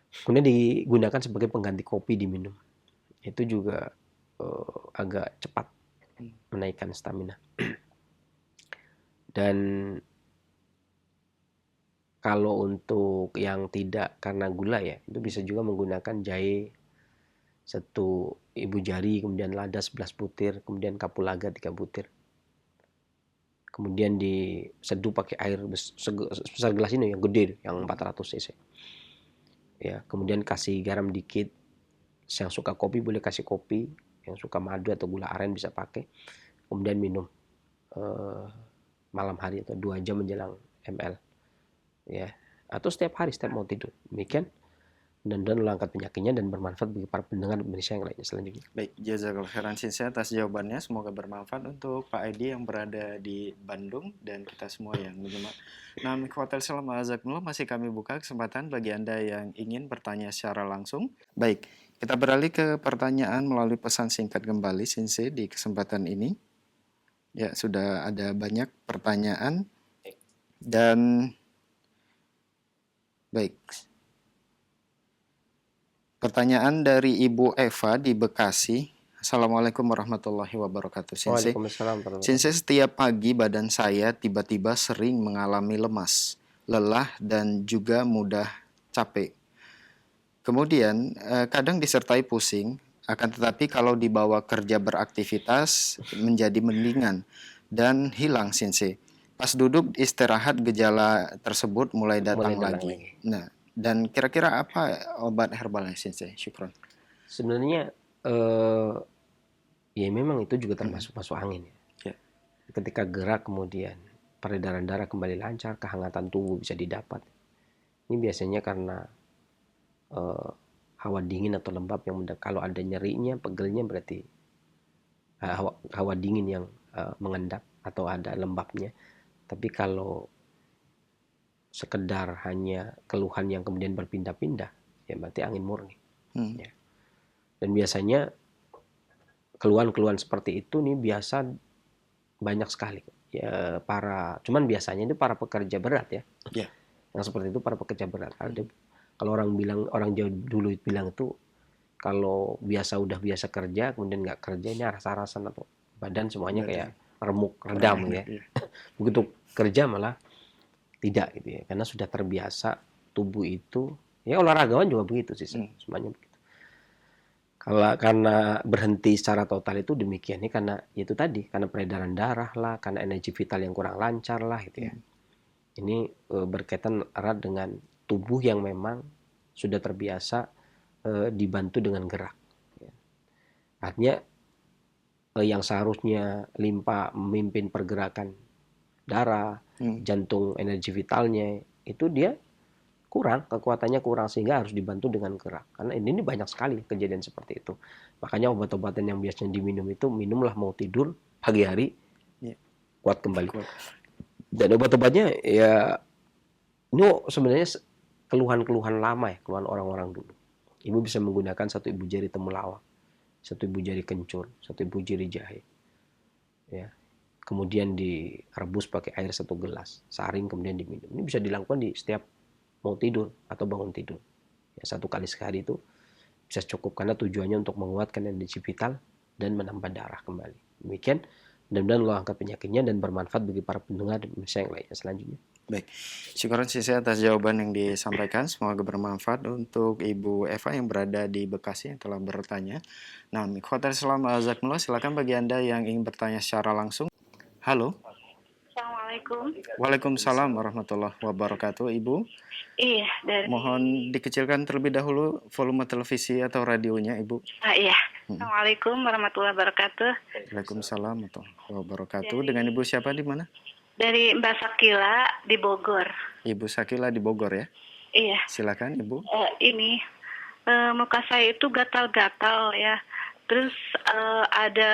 Kemudian digunakan sebagai pengganti kopi diminum. Itu juga agak cepat menaikkan stamina. Dan kalau untuk yang tidak karena gula ya, itu bisa juga menggunakan jahe 1 ibu jari, kemudian lada 11 butir, kemudian kapulaga 3 butir. Kemudian diseduh pakai air sebesar gelas ini yang gede, yang 400 cc. Ya, kemudian kasih garam dikit. Yang suka kopi boleh kasih kopi, yang suka madu atau gula aren bisa pakai. Kemudian minum malam hari atau 2 jam menjelang ml. Ya, atau setiap hari setiap mau tidur. Demikian. Dan angkat penyakitnya dan bermanfaat bagi para pendengar Indonesia yang lainnya selanjutnya. Baik, jazakallahu khairan atas jawabannya. Semoga bermanfaat untuk Pak Edi yang berada di Bandung dan kita semua yang menyimak. Nah, ikhwatal Islam azakumullah, masih kami buka kesempatan bagi Anda yang ingin bertanya secara langsung. Baik, kita beralih ke pertanyaan melalui pesan singkat kembali Sensei di kesempatan ini. Ya, sudah ada banyak pertanyaan dan baik. Pertanyaan dari Ibu Eva di Bekasi. Assalamualaikum warahmatullahi wabarakatuh. Sensei, setiap pagi badan saya tiba-tiba sering mengalami lemas, lelah, dan juga mudah capek. Kemudian kadang disertai pusing, akan tetapi kalau dibawa kerja beraktivitas menjadi mendingan dan hilang Sensei. Pas duduk istirahat gejala tersebut mulai datang lagi. Nah, dan kira-kira apa obat herbalnya Sensei? Syukron. Sebenarnya ya memang itu juga termasuk masuk angin ya. Ketika gerak kemudian peredaran darah kembali lancar, kehangatan tubuh bisa didapat. Ini biasanya karena hawa dingin atau lembab yang kalau ada nyerinya, pegelnya berarti hawa dingin yang mengendap atau ada lembabnya. Tapi kalau sekedar hanya keluhan yang kemudian berpindah-pindah, ya berarti angin murni. Ya. Dan biasanya keluhan-keluhan seperti itu nih biasa banyak sekali. Ya cuman biasanya itu para pekerja berat ya. Yang seperti itu para pekerja berat. Kalau orang Jawa dulu bilang itu kalau udah biasa kerja kemudian nggak kerja, ini rasa-rasan atau badan semuanya kayak remuk, redam ya. Begitu kerja malah tidak gitu ya, karena sudah terbiasa tubuh itu. Ya olahragawan juga begitu sih, semuanya begitu. Karena berhenti secara total itu demikian nih, karena itu tadi, karena peredaran darah lah, karena energi vital yang kurang lancar lah gitu ya. Ini berkaitan erat dengan tubuh yang memang sudah terbiasa dibantu dengan gerak. Ya. Artinya yang seharusnya limpa memimpin pergerakan darah, jantung, energi vitalnya, itu dia kurang, kekuatannya kurang, sehingga harus dibantu dengan gerak. Karena ini banyak sekali kejadian seperti itu. Makanya obat-obatan yang biasanya diminum itu, minumlah mau tidur, pagi hari kuat kembali. Dan obat-obatnya ya ini sebenarnya keluhan-keluhan lama ya, keluhan orang-orang dulu. Ibu bisa menggunakan 1 ibu jari temulawak. 1 ibu jari kencur, 1 ibu jari jahe. Ya. Kemudian direbus pakai air 1 gelas, saring kemudian diminum. Ini bisa dilakukan di setiap mau tidur atau bangun tidur. Ya, 1 kali sehari itu bisa cukup karena tujuannya untuk menguatkan energi vital dan menambah darah kembali. Demikian, mudah-mudahan Allah angkat penyakitnya dan bermanfaat bagi para pendengar dan pemirsa yang lainnya selanjutnya. Baik, syukuran Sensei atas jawaban yang disampaikan. Semoga bermanfaat untuk Ibu Eva yang berada di Bekasi yang telah bertanya. Nah, ikhwatal Islam azakumullah, silakan bagi Anda yang ingin bertanya secara langsung. Halo. Assalamualaikum. Waalaikumsalam warahmatullahi wabarakatuh. Ibu, Iya, dari mohon dikecilkan terlebih dahulu volume televisi atau radionya, Ibu. iya. Assalamualaikum warahmatullahi wabarakatuh. Waalaikumsalam warahmatullahi wabarakatuh. Dengan Ibu siapa di mana? Dari Mbak Sakila di Bogor. Ibu Sakila di Bogor ya. Iya. Silakan Ibu. Ini muka saya itu gatal-gatal ya. Terus ada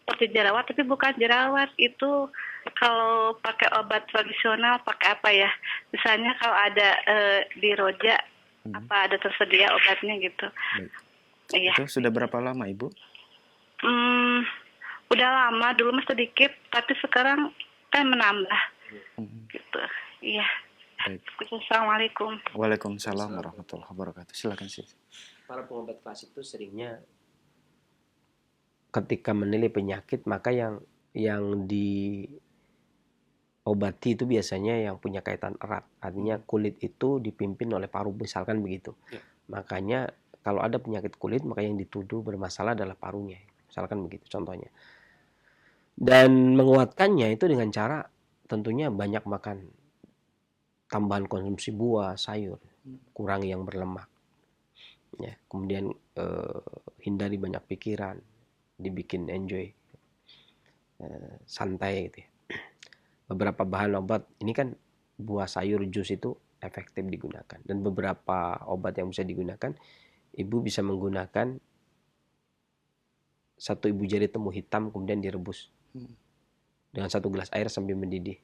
seperti jerawat, tapi bukan jerawat. Itu kalau pakai obat tradisional pakai apa ya? Misalnya kalau ada di Roja, apa ada tersedia obatnya gitu? Baik. Iya. Itu sudah berapa lama Ibu? Udah lama, dulu mah sedikit, tapi sekarang kan menambah. Gitu. Iya. Baik. Assalamualaikum. Waalaikumsalam warahmatullahi wabarakatuh. Silakan sih. Para pengobat klasik itu seringnya ketika menilai penyakit, maka yang diobati itu biasanya yang punya kaitan erat. Artinya kulit itu dipimpin oleh paru, misalkan begitu. Ya. Makanya kalau ada penyakit kulit, maka yang dituduh bermasalah adalah parunya. Misalkan begitu contohnya. Dan menguatkannya itu dengan cara tentunya banyak makan tambahan konsumsi buah, sayur, kurangi yang berlemak. Ya, kemudian hindari banyak pikiran, dibikin enjoy, santai gitu ya. Beberapa bahan obat ini kan buah, sayur, jus itu efektif digunakan, dan beberapa obat yang bisa digunakan, ibu bisa menggunakan 1 ibu jari temu hitam kemudian direbus dengan 1 gelas air sambil mendidih,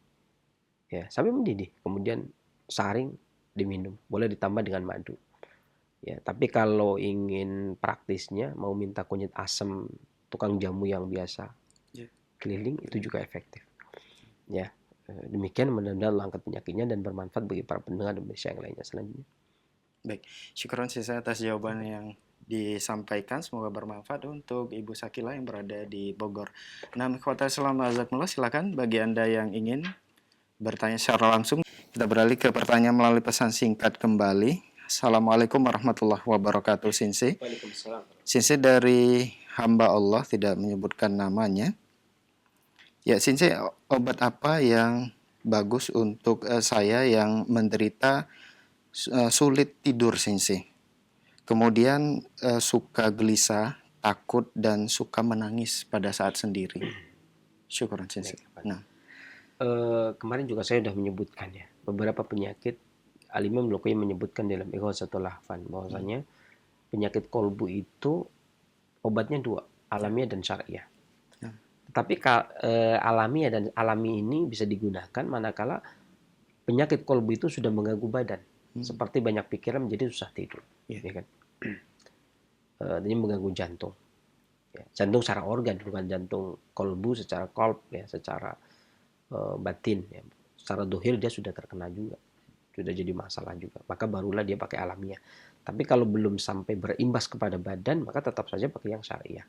ya sampai mendidih, kemudian saring diminum, boleh ditambah dengan madu. Ya, tapi kalau ingin praktisnya mau minta kunyit asam tukang jamu yang biasa keliling itu juga efektif. Ya, demikian mudah-mudahan Allah angkat penyakitnya dan bermanfaat bagi para pendengar dan pemirsa yang lainnya selanjutnya. Baik, syukuran Sensei atas jawaban yang disampaikan, semoga bermanfaat untuk Ibu Sakila yang berada di Bogor. Nah, ikhwatal Islam azakumullah, silakan bagi Anda yang ingin bertanya secara langsung. Kita beralih ke pertanyaan melalui pesan singkat kembali. Assalamualaikum warahmatullahi wabarakatuh, Sensei. Waalaikumsalam. Sensei dari hamba Allah, tidak menyebutkan namanya. Ya, Sensei, obat apa yang bagus untuk saya yang menderita sulit tidur, Sensei? Kemudian suka gelisah, takut, dan suka menangis pada saat sendiri. Syukuran Sensei. Nah, kemarin juga saya sudah menyebutkan ya, beberapa penyakit Al-Imam Al-Qayyim menyebutkan dalam Ighatsatul Lahfan bahwasanya penyakit kolbu itu obatnya 2, alamiah dan syariah. Tapi alamiah dan alami ini bisa digunakan manakala penyakit kolbu itu sudah mengganggu badan, seperti banyak pikiran menjadi susah tidur, ya kan? Ini mengganggu jantung. Ya, jantung secara organ, bukan jantung kolbu secara kolb, ya, secara batin. Ya. Secara dohir dia sudah terkena juga, sudah jadi masalah juga. Maka barulah dia pakai alamiah. Tapi kalau belum sampai berimbas kepada badan, maka tetap saja pakai yang syariah.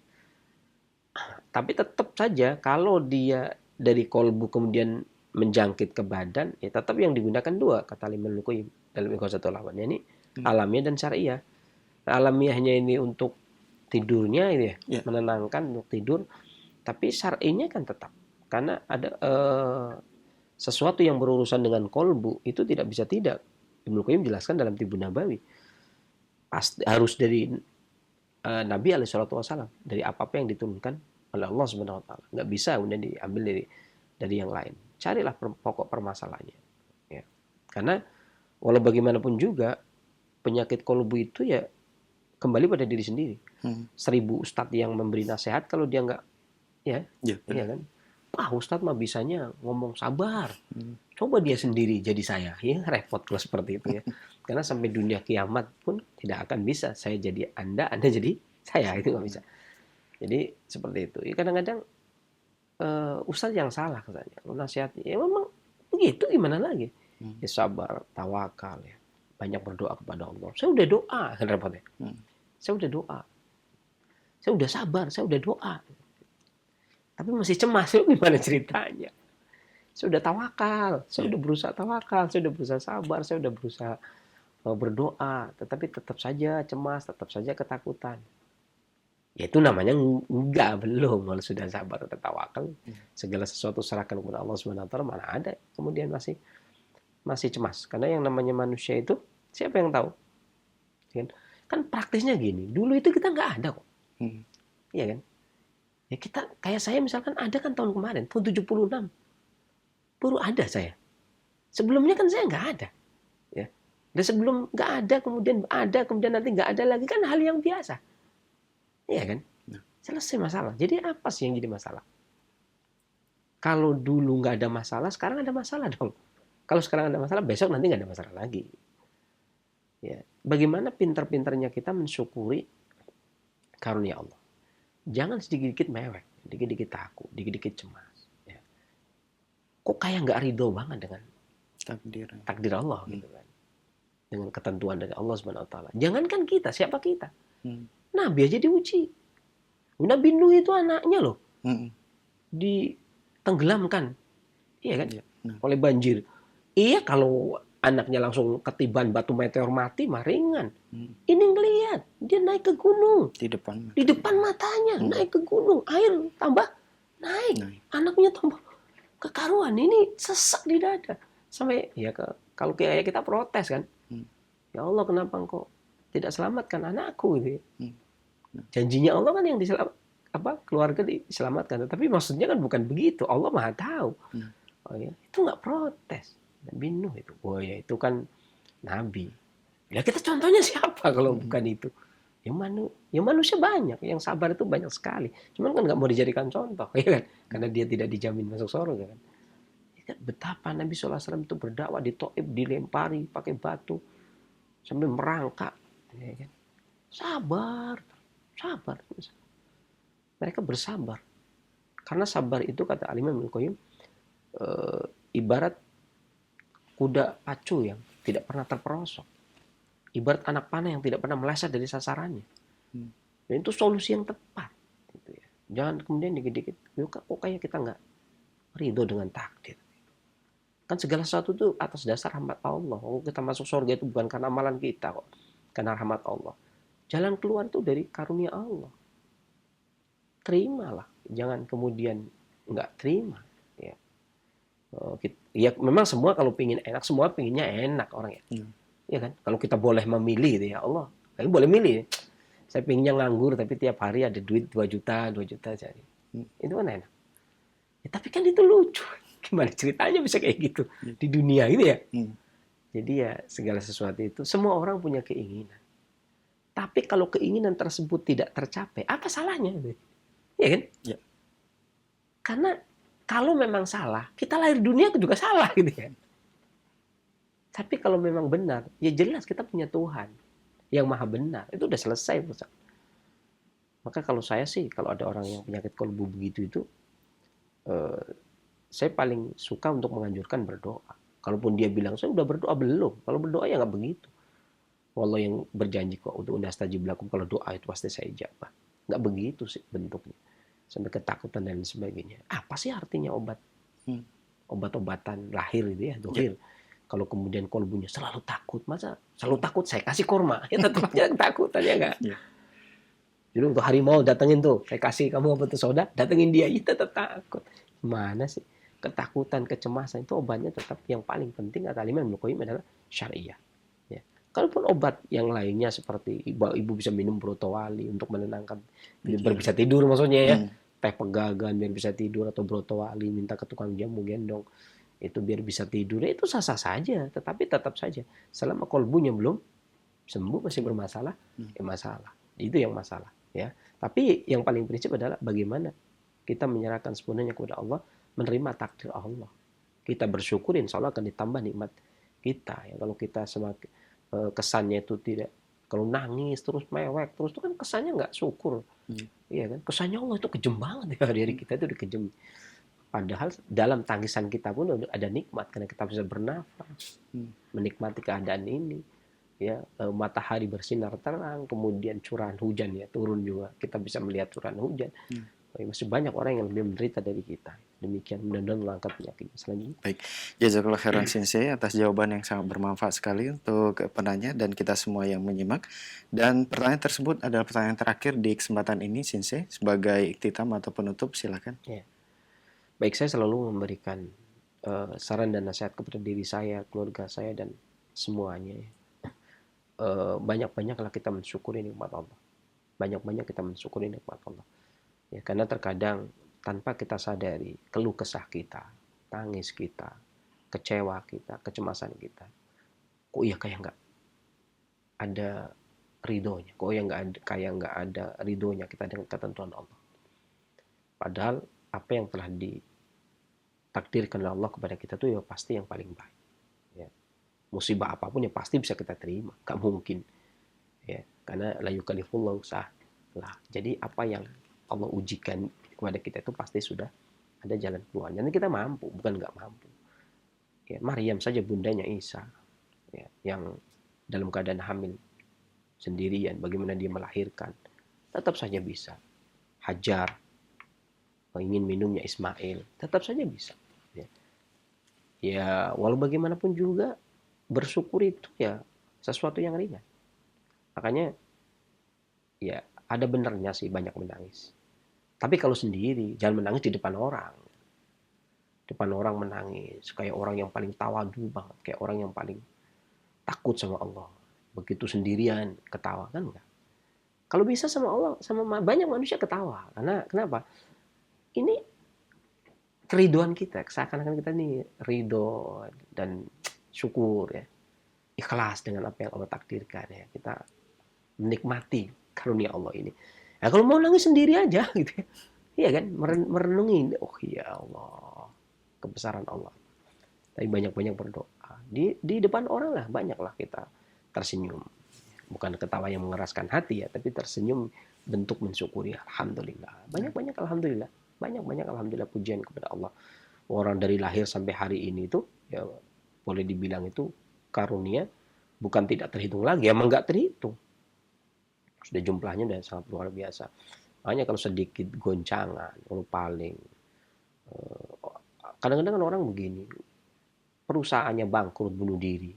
Tapi tetap saja kalau dia dari kolbu kemudian menjangkit ke badan, ya tetap yang digunakan 2 kata Imam Al-Qayyim dalam Ighatsatul Lahfan. Ini alamiah dan syariah. Nah, alamiahnya ini untuk tidurnya ini ya, menenangkan untuk tidur, tapi syar'inya kan tetap karena ada sesuatu yang berurusan dengan kolbu itu tidak bisa tidak. Ibnu Qayyim jelaskan dalam Tibbun Nabawi. Pasti harus dari Nabi SAW, dari apa-apa yang diturunkan oleh Allah Subhanahu wa taala. Enggak bisa kemudian diambil dari yang lain. Carilah pokok permasalahannya. Ya. Karena walau bagaimanapun juga penyakit kolbu itu ya kembali pada diri sendiri. 1000 ustadz yang memberi nasihat kalau dia enggak ya kan. Wah, ustadz mah bisanya ngomong sabar. Coba dia sendiri jadi saya. Ya repot kalau seperti itu ya. Karena sampai dunia kiamat pun tidak akan bisa saya jadi Anda jadi Saya itu nggak bisa. Jadi seperti itu. Ya, kadang-kadang ustadz yang salah katanya. Lu nasihatnya. Ya memang begitu, gimana lagi? Ya sabar, tawakal ya. Banyak berdoa kepada Allah. Saya udah doa kan repotnya. Saya udah doa. Saya udah sabar, saya udah doa. Tapi masih cemas, lu gimana ceritanya? Saya udah tawakal, saya udah berusaha tawakal, saya udah berusaha sabar, saya udah berusaha berdoa, tetapi tetap saja cemas, tetap saja ketakutan. Ya itu namanya enggak, belum. Kalau sudah sabar, udah tawakal, segala sesuatu serahkan kepada Allah Subhanahu wa taala, mana ada kemudian masih cemas. Karena yang namanya manusia itu siapa yang tahu? Kan praktisnya gini, dulu itu kita nggak ada kok. Iya kan? Ya kita, kayak saya misalkan ada kan tahun kemarin, tahun 76. Baru ada saya. Sebelumnya kan saya nggak ada. Ya. Dan sebelum nggak ada, kemudian nanti nggak ada lagi, kan hal yang biasa. Iya kan? Selesai masalah. Jadi apa sih yang jadi masalah? Kalau dulu nggak ada masalah, sekarang ada masalah dong. Kalau sekarang ada masalah, besok nanti nggak ada masalah lagi. Ya. Bagaimana pintar-pintarnya kita mensyukuri karunia Allah. Jangan sedikit-dikit mewek, dikit-dikit takut, dikit-dikit cemas. Ya. Kok kayak nggak ridho banget dengan takdir Allah gitu kan? Dengan ketentuan dari Allah Subhanahu wa taala. Jangankan kita, siapa kita? Nabi aja diuji. Nabi Nuh itu anaknya loh. Ditenggelamkan. Iya kan? Oleh banjir. Iya, kalau anaknya langsung ketiban batu meteor mati mah ringan. Ini ngelihat dia naik ke gunung Di depan. di depan matanya, naik ke gunung, air tambah naik. Anaknya tambah kekaruan, ini sesak di dada sampai ya kalau kayak kita protes kan, ya Allah kenapa engkau tidak selamatkan anakku gitu. Janjinya Allah kan yang keluarga diselamatkan, tapi maksudnya kan bukan begitu. Allah Maha tahu. Oh ya, itu nggak protes. Nabi Nuh itu, oh ya itu kan nabi. Ya kita contohnya siapa kalau bukan itu? Ya manusia banyak, yang sabar itu banyak sekali. Cuman kan nggak mau dijadikan contoh, ya kan? Karena dia tidak dijamin masuk surga kan. Ya, betapa Nabi SAW itu berdakwah di Thaif, dilempari pakai batu sampai merangkak, ya kan? Sabar. Mereka bersabar. Karena sabar itu kata Al-Imam Ibnu Qayyim ibarat kuda pacu yang tidak pernah terperosok. Ibarat anak panah yang tidak pernah meleset dari sasarannya. Dan itu solusi yang tepat. Gitu ya. Jangan kemudian dikit-dikit, kok kayak kita nggak ridho dengan takdir. Kan segala sesuatu itu atas dasar rahmat Allah. Kita masuk surga itu bukan karena amalan kita kok. Karena rahmat Allah. Jalan keluar itu dari karunia Allah. Terimalah. Jangan kemudian nggak terima. Ya memang semua kalau pingin enak, semua pinginnya enak orang ya. Ya kan? Kalau kita boleh memilih gitu ya Allah, kalian boleh milih. Saya pinginnya nganggur tapi tiap hari ada duit 2 juta jadi. Itu kan enak. Ya, tapi kan itu lucu. Gimana ceritanya bisa kayak gitu di dunia gitu ya? Jadi ya segala sesuatu itu semua orang punya keinginan. Tapi kalau keinginan tersebut tidak tercapai, apa salahnya? Ya kan? Ya. Karena kalau memang salah, kita lahir dunia juga salah gitu ya. Tapi kalau memang benar, ya jelas kita punya Tuhan yang maha benar. Itu udah selesai. Maka kalau saya sih, kalau ada orang yang penyakit kolbu begitu itu, saya paling suka untuk menganjurkan berdoa. Kalaupun dia bilang, saya udah berdoa belum. Kalau berdoa ya nggak begitu. Wallah yang berjanji kok untuk nastajib lakum, kalau doa itu pasti saya jawab. Nggak begitu sih bentuknya. Sampai ketakutan dan sebagainya. Apa sih artinya obat? Obat-obatan lahir itu ya, dohir. Kalau kemudian kolbunya selalu takut, masa selalu takut saya kasih kurma? Ya tetap aja ketakutan ya enggak? Jadi untuk harimau datengin tuh, saya kasih kamu apa tuh soda, datengin dia, ya tetap takut. Gimana sih? Ketakutan, kecemasan itu obatnya tetap yang paling penting kata Imam Ibnu Qayyim adalah syariah. Ya. Kalaupun obat yang lainnya seperti ibu bisa minum brotowali untuk menenangkan, biar bisa tidur maksudnya ya. Teh pegagan biar bisa tidur atau brotowali minta ke tukang jamu gendong itu biar bisa tidur, itu sah-sah saja, tetapi tetap saja selama kolbunya belum sembuh masih bermasalah, ya masalah. Itu yang masalah ya. Tapi yang paling prinsip adalah bagaimana kita menyerahkan sepenuhnya kepada Allah, menerima takdir Allah. Kita bersyukur, insya Allah akan ditambah nikmat kita ya. Kalau kita semakin kesannya itu tidak Kalau nangis terus mewek terus itu kan kesannya nggak syukur. Iya kan? Kesannya Allah itu kejem banget ya, dari kita itu udah kejem. Padahal dalam tangisan kita pun ada nikmat karena kita bisa bernafas, menikmati keadaan ini. Ya, matahari bersinar terang, kemudian curahan hujan ya turun juga. Kita bisa melihat curahan hujan. Masih banyak orang yang lebih menderita dari kita. Demikian mudah-mudahan mengangkat penyakit selanjutnya. Baik, jazakallah khairan Sensei atas jawaban yang sangat bermanfaat sekali untuk penanya dan kita semua yang menyimak. Dan pertanyaan tersebut adalah pertanyaan terakhir di kesempatan ini Sensei. Sebagai iktitam atau penutup silakan. Ya. Baik, saya selalu memberikan saran dan nasihat kepada diri saya, keluarga saya dan semuanya. Banyak-banyaklah kita mensyukuri nikmat Allah. Banyak-banyak kita mensyukuri nikmat Allah. Ya, karena terkadang tanpa kita sadari keluh kesah kita, tangis kita, kecewa kita, kecemasan kita, kok ya kayak nggak ada ridhonya, kok ya kayak nggak ada ridhonya kita dengan ketentuan Allah. Padahal apa yang telah ditakdirkan oleh Allah kepada kita itu ya pasti yang paling baik. Ya. Musibah apapun ya pasti bisa kita terima, nggak mungkin. Ya, karena la yukallifullahu lah. Jadi apa yang Allah ujikan kepada kita itu pasti sudah ada jalan keluarnya. Dan kita mampu, bukan nggak mampu. Ya, Maryam saja bundanya Isa, ya, yang dalam keadaan hamil sendirian, bagaimana dia melahirkan, tetap saja bisa. Hajar, ingin minumnya Ismail, tetap saja bisa. Ya, walau bagaimanapun juga bersyukur itu ya sesuatu yang ringan. Makanya ya ada benarnya sih banyak menangis. Tapi kalau sendiri jangan menangis di depan orang. Depan orang menangis kayak orang yang paling tawadu banget, kayak orang yang paling takut sama Allah. Begitu sendirian ketawa kan enggak. Kalau bisa sama Allah, sama banyak manusia ketawa. Karena kenapa? Ini keriduan kita, seakan-akan kita nih ridho dan syukur ya. Ikhlas dengan apa yang Allah takdirkan ya. Kita menikmati karunia Allah ini. Nah, kalau mau nangis sendiri aja gitu ya. Iya kan? Merenungi, oh ya Allah, kebesaran Allah. Tapi banyak-banyak berdoa. Di depan orang lah banyaklah kita tersenyum. Bukan ketawa yang mengeraskan hati ya, tapi tersenyum bentuk mensyukuri alhamdulillah. Banyak-banyak alhamdulillah. Banyak-banyak alhamdulillah pujian kepada Allah. Orang dari lahir sampai hari ini itu ya boleh dibilang itu karunia bukan tidak terhitung lagi, emang nggak terhitung. Sudah jumlahnya udah sangat luar biasa. Hanya kalau sedikit goncangan, kalau paling kadang-kadang kan orang begini, perusahaannya bangkrut bunuh diri,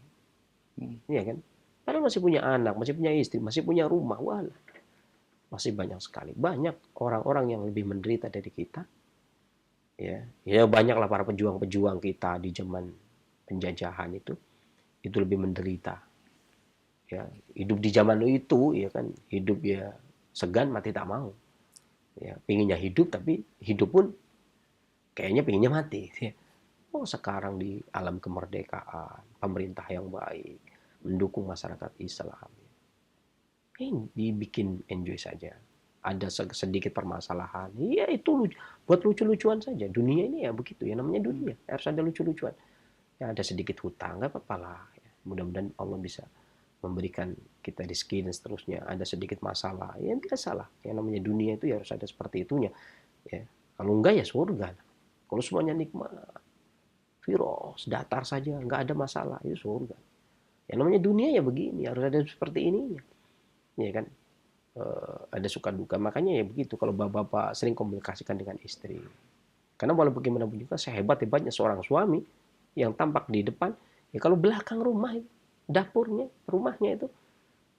iya kan? Padahal masih punya anak, masih punya istri, masih punya rumah, wah, masih banyak sekali. Banyak orang-orang yang lebih menderita dari kita. Ya banyaklah para pejuang-pejuang kita di zaman penjajahan itu lebih menderita. Ya, hidup di zaman itu ya kan, hidup ya segan mati tak mau. Ya, pinginnya hidup tapi hidup pun kayaknya pinginnya mati. Ya. Oh, sekarang di alam kemerdekaan, pemerintah yang baik, mendukung masyarakat Islam. Ini dibikin enjoy saja. Ada sedikit permasalahan, ya itu buat lucu-lucuan saja. Dunia ini ya begitu ya, namanya dunia. Harus ada lucu-lucuan. Ya, ada sedikit hutang, nggak apa-apa lah. Ya, mudah-mudahan Allah bisa memberikan kita rezeki dan seterusnya. Ada sedikit masalah, ya biasalah. Yang namanya dunia itu ya harus ada seperti itunya. Ya, kalau enggak ya surga. Kalau semuanya nikmat, virus, datar saja, nggak ada masalah, itu surga. Yang namanya dunia ya begini, harus ada seperti ininya. Ya kan? Ada suka duka. Makanya ya begitu kalau bapak-bapak sering komunikasikan dengan istri. Karena walau bagaimanapun juga sehebat-hebatnya seorang suami yang tampak di depan, ya kalau belakang rumah, dapurnya, rumahnya itu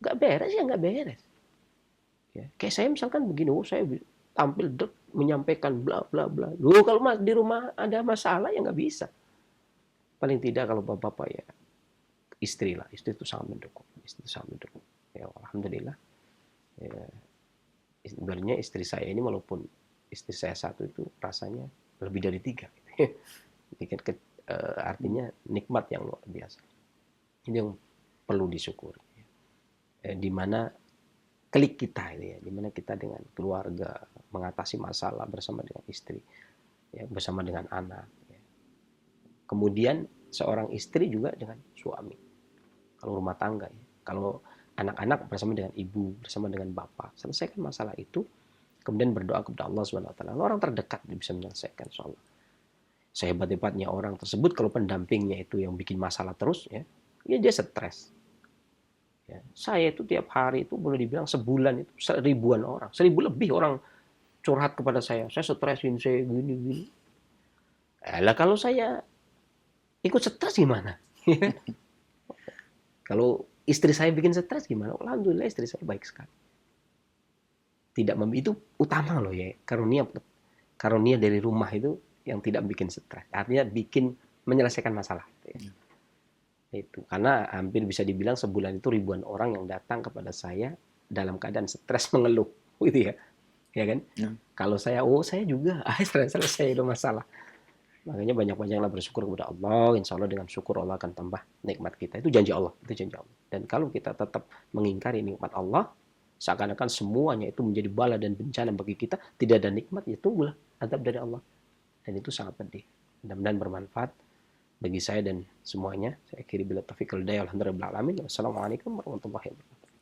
nggak beres ya nggak beres. Ya, kayak saya misalkan begini, saya tampil menyampaikan bla bla bla. Loh, kalau di rumah ada masalah ya nggak bisa. Paling tidak kalau bapak-bapak ya istri lah, istri itu sangat mendukung, Ya alhamdulillah. Ya, sebenarnya istri saya ini walaupun istri saya satu itu rasanya lebih dari 3. Artinya nikmat yang luar biasa. Ini yang perlu disyukuri. Di mana klik kita ini ya, di mana kita dengan keluarga mengatasi masalah bersama dengan istri, ya, bersama dengan anak. Ya. Kemudian seorang istri juga dengan suami. Kalau rumah tangga ya. Kalau anak-anak bersama dengan ibu, bersama dengan bapak. Selesaikan masalah itu, kemudian berdoa kepada Allah Subhanahu wa taala. Orang terdekat bisa menyelesaikan soal. Sehebat-hebatnya orang tersebut kalau pendampingnya itu yang bikin masalah terus ya dia stres. Ya, saya itu tiap hari itu boleh dibilang sebulan itu ribuan orang, 1000 lebih orang curhat kepada saya stresin, saya gini. Lah kalau saya ikut stres gimana? Kalau istri saya bikin stres gimana? Alhamdulillah istri saya baik sekali. Itu utama loh ya, karunia dari rumah itu yang tidak bikin stres. Artinya menyelesaikan masalah. Itu karena hampir bisa dibilang sebulan itu ribuan orang yang datang kepada saya dalam keadaan stres mengeluh, gitu ya kan? Ya. Kalau saya juga, selesai itu masalah. Makanya banyak-banyaklah bersyukur kepada Allah. Insya Allah dengan syukur Allah akan tambah nikmat kita. Itu janji Allah. Dan kalau kita tetap mengingkari nikmat Allah, seakan-akan semuanya itu menjadi bala dan bencana bagi kita, tidak ada nikmat, ya tunggulah azab dari Allah. Dan itu sangat pedih. Mudah-mudahan bermanfaat bagi saya dan semuanya. Saya akhiri bila taufiq wal hidayah. Alhamdulillah. Wassalamualaikum warahmatullahi wabarakatuh.